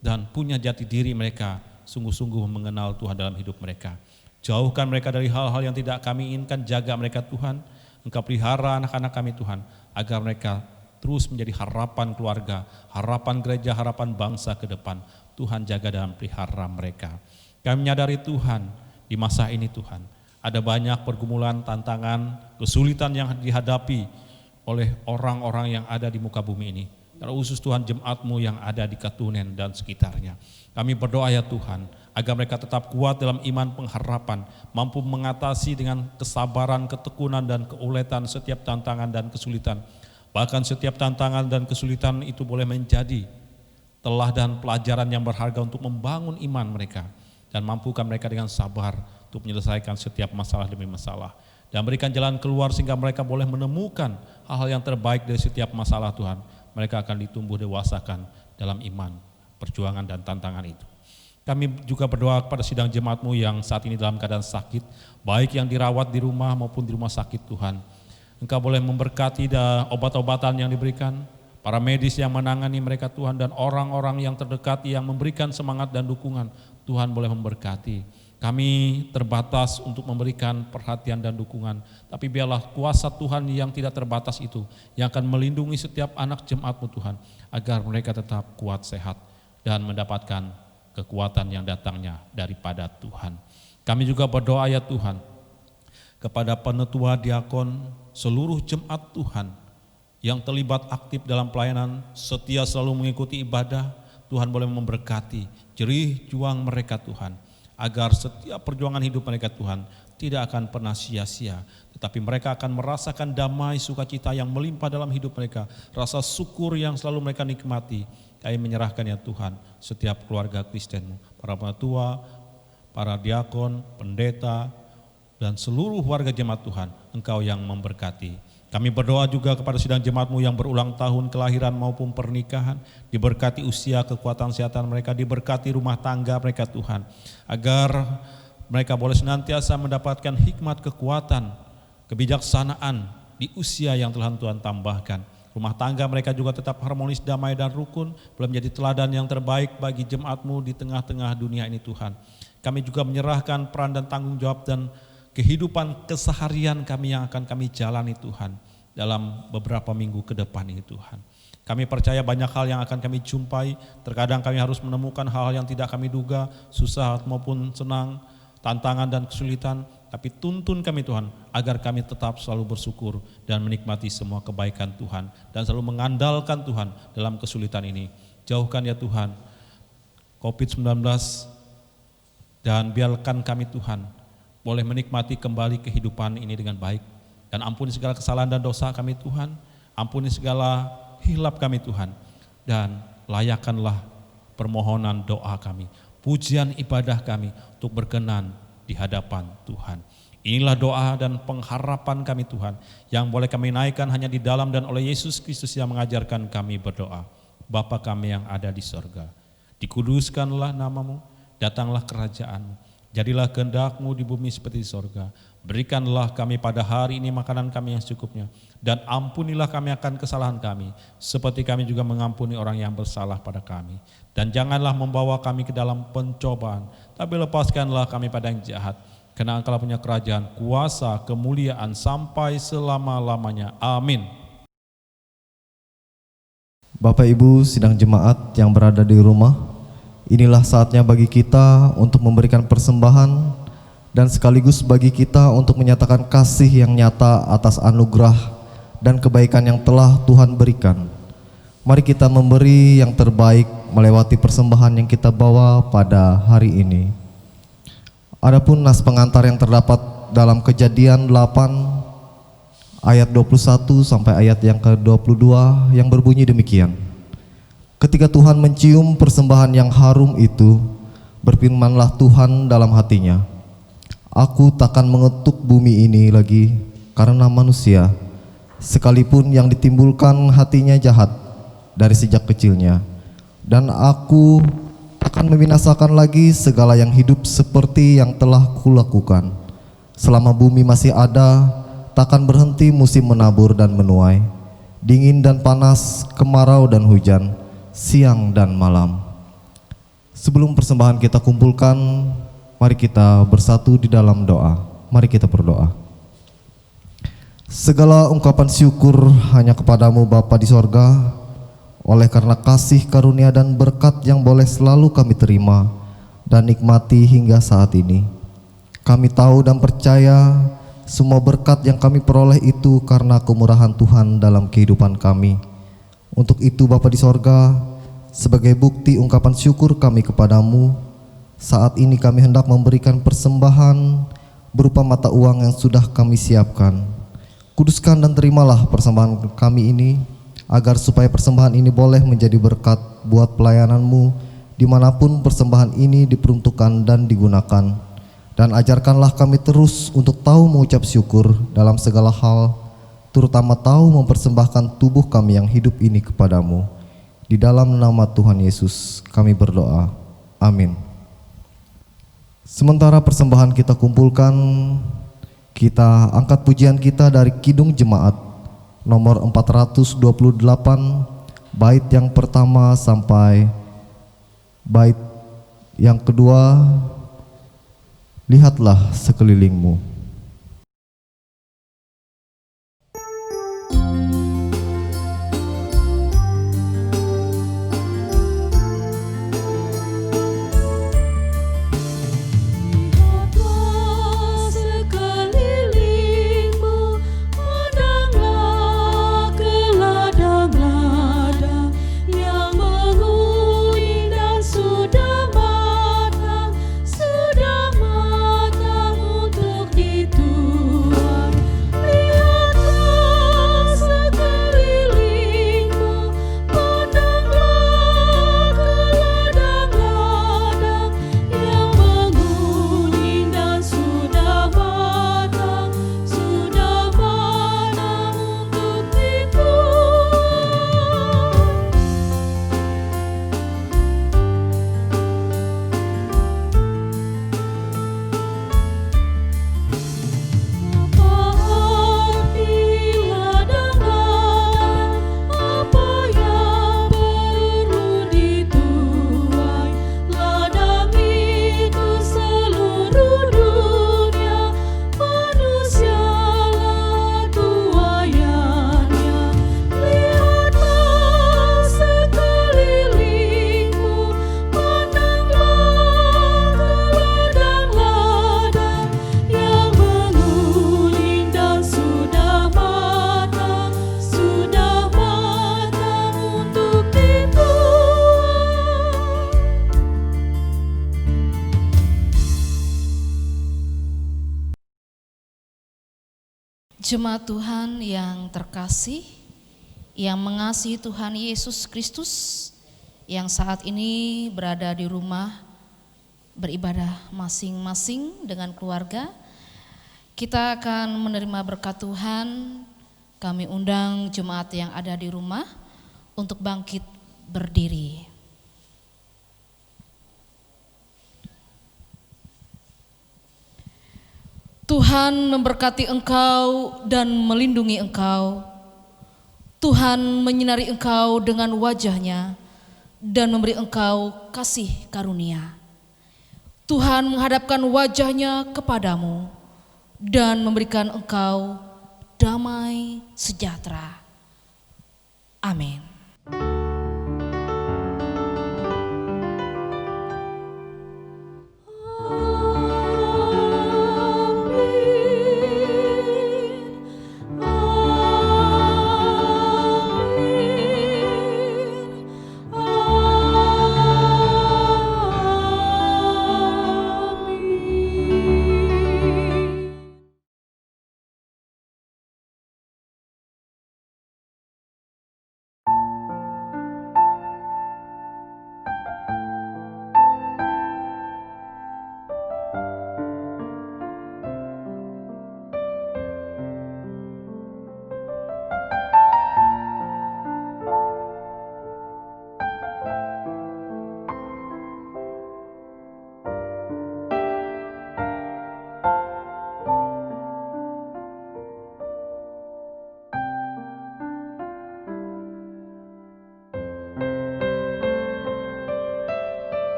dan punya jati diri mereka, sungguh-sungguh mengenal Tuhan dalam hidup mereka. Jauhkan mereka dari hal-hal yang tidak kami inginkan, jaga mereka Tuhan. Engkau pelihara anak-anak kami Tuhan, agar mereka terus menjadi harapan keluarga, harapan gereja, harapan bangsa ke depan. Tuhan jaga dan pelihara mereka. Kami menyadari Tuhan, di masa ini Tuhan, ada banyak pergumulan, tantangan, kesulitan yang dihadapi oleh orang-orang yang ada di muka bumi ini. Terkhusus Tuhan jemaat-Mu yang ada di Katunen dan sekitarnya. Kami berdoa ya Tuhan, agar mereka tetap kuat dalam iman pengharapan, mampu mengatasi dengan kesabaran, ketekunan dan keuletan setiap tantangan dan kesulitan. Bahkan setiap tantangan dan kesulitan itu boleh menjadi teladan pelajaran yang berharga untuk membangun iman mereka. Dan mampukan mereka dengan sabar untuk menyelesaikan setiap masalah demi masalah. Dan berikan jalan keluar sehingga mereka boleh menemukan hal-hal yang terbaik dari setiap masalah Tuhan. Mereka akan ditumbuh dewasakan dalam iman, perjuangan dan tantangan itu. Kami juga berdoa kepada sidang jemaat-Mu yang saat ini dalam keadaan sakit, baik yang dirawat di rumah maupun di rumah sakit Tuhan. Engkau boleh memberkati obat-obatan yang diberikan, para medis yang menangani mereka Tuhan, dan orang-orang yang terdekat yang memberikan semangat dan dukungan. Tuhan boleh memberkati. Kami terbatas untuk memberikan perhatian dan dukungan, tapi biarlah kuasa Tuhan yang tidak terbatas itu yang akan melindungi setiap anak jemaat-Mu Tuhan, agar mereka tetap kuat, sehat, dan mendapatkan kekuatan yang datangnya daripada Tuhan. Kami juga berdoa ya Tuhan, kepada penetua diakon, seluruh jemaat Tuhan yang terlibat aktif dalam pelayanan, setia selalu mengikuti ibadah. Tuhan boleh memberkati jerih juang mereka Tuhan, agar setiap perjuangan hidup mereka Tuhan tidak akan pernah sia-sia, tetapi mereka akan merasakan damai sukacita yang melimpah dalam hidup mereka, rasa syukur yang selalu mereka nikmati. Kami menyerahkan ya Tuhan setiap keluarga Kristen-Mu, para penatua, para diakon, pendeta, dan seluruh warga jemaat Tuhan, Engkau yang memberkati. Kami berdoa juga kepada sidang jemaat-Mu yang berulang tahun kelahiran maupun pernikahan, diberkati usia, kekuatan kesehatan mereka, diberkati rumah tangga mereka Tuhan, agar mereka boleh senantiasa mendapatkan hikmat, kekuatan, kebijaksanaan di usia yang telah Tuhan tambahkan. Rumah tangga mereka juga tetap harmonis, damai dan rukun, boleh menjadi teladan yang terbaik bagi jemaat-Mu di tengah-tengah dunia ini Tuhan. Kami juga menyerahkan peran dan tanggung jawab dan kehidupan keseharian kami yang akan kami jalani Tuhan dalam beberapa minggu ke depan ini Tuhan. Kami percaya banyak hal yang akan kami jumpai, terkadang kami harus menemukan hal-hal yang tidak kami duga, susah maupun senang, tantangan dan kesulitan, tapi tuntun kami Tuhan agar kami tetap selalu bersyukur dan menikmati semua kebaikan Tuhan dan selalu mengandalkan Tuhan dalam kesulitan ini. Jauhkan ya Tuhan COVID-19 dan biarkan kami Tuhan boleh menikmati kembali kehidupan ini dengan baik. Dan ampuni segala kesalahan dan dosa kami Tuhan, ampuni segala hilap kami Tuhan, dan layakkanlah permohonan doa kami, pujian ibadah kami untuk berkenan di hadapan Tuhan. Inilah doa dan pengharapan kami Tuhan, yang boleh kami naikkan hanya di dalam dan oleh Yesus Kristus yang mengajarkan kami berdoa. Bapa kami yang ada di sorga, dikuduskanlah namamu, datanglah kerajaan-Mu. Jadilah kehendak-Mu di bumi seperti di sorga. Berikanlah kami pada hari ini makanan kami yang secukupnya. Dan ampunilah kami akan kesalahan kami, seperti kami juga mengampuni orang yang bersalah pada kami. Dan janganlah membawa kami ke dalam pencobaan, tapi lepaskanlah kami pada yang jahat. Karena Engkau punya kerajaan, kuasa, kemuliaan sampai selama-lamanya. Amin. Bapak Ibu sidang jemaat yang berada di rumah, inilah saatnya bagi kita untuk memberikan persembahan dan sekaligus bagi kita untuk menyatakan kasih yang nyata atas anugerah dan kebaikan yang telah Tuhan berikan. Mari kita memberi yang terbaik melewati persembahan yang kita bawa pada hari ini. Adapun nas pengantar yang terdapat dalam Kejadian 8 ayat 21 sampai ayat yang ke-22 yang berbunyi demikian. Ketika Tuhan mencium persembahan yang harum itu, berfirmanlah Tuhan dalam hatinya, Aku takkan mengetuk bumi ini lagi karena manusia, sekalipun yang ditimbulkan hatinya jahat dari sejak kecilnya. Dan aku akan membinasakan lagi segala yang hidup seperti yang telah kulakukan. Selama bumi masih ada, takkan berhenti musim menabur dan menuai, dingin dan panas, kemarau dan hujan, siang dan malam. Sebelum persembahan kita kumpulkan, mari kita bersatu di dalam doa. Mari kita berdoa. Segala ungkapan syukur hanya kepadamu Bapa di sorga, oleh karena kasih karunia dan berkat yang boleh selalu kami terima dan nikmati hingga saat ini. Kami tahu dan percaya semua berkat yang kami peroleh itu karena kemurahan Tuhan dalam kehidupan kami. Untuk itu Bapa di sorga, sebagai bukti ungkapan syukur kami kepadamu, saat ini kami hendak memberikan persembahan berupa mata uang yang sudah kami siapkan. Kuduskan dan terimalah persembahan kami ini, agar supaya persembahan ini boleh menjadi berkat buat pelayananmu dimanapun persembahan ini diperuntukkan dan digunakan. Dan ajarkanlah kami terus untuk tahu mengucap syukur dalam segala hal, terutama tahu mempersembahkan tubuh kami yang hidup ini kepadamu. Di dalam nama Tuhan Yesus kami berdoa. Amin. Sementara persembahan kita kumpulkan, kita angkat pujian kita dari Kidung Jemaat nomor 428, bait yang pertama sampai bait yang kedua. Lihatlah sekelilingmu. Jemaat Tuhan yang terkasih, yang mengasihi Tuhan Yesus Kristus, yang saat ini berada di rumah beribadah masing-masing dengan keluarga, kita akan menerima berkat Tuhan. Kami undang jemaat yang ada di rumah untuk bangkit berdiri. Tuhan memberkati engkau dan melindungi engkau. Tuhan menyinari engkau dengan wajah-Nya dan memberi engkau kasih karunia. Tuhan menghadapkan wajah-Nya kepadamu dan memberikan engkau damai sejahtera. Amin.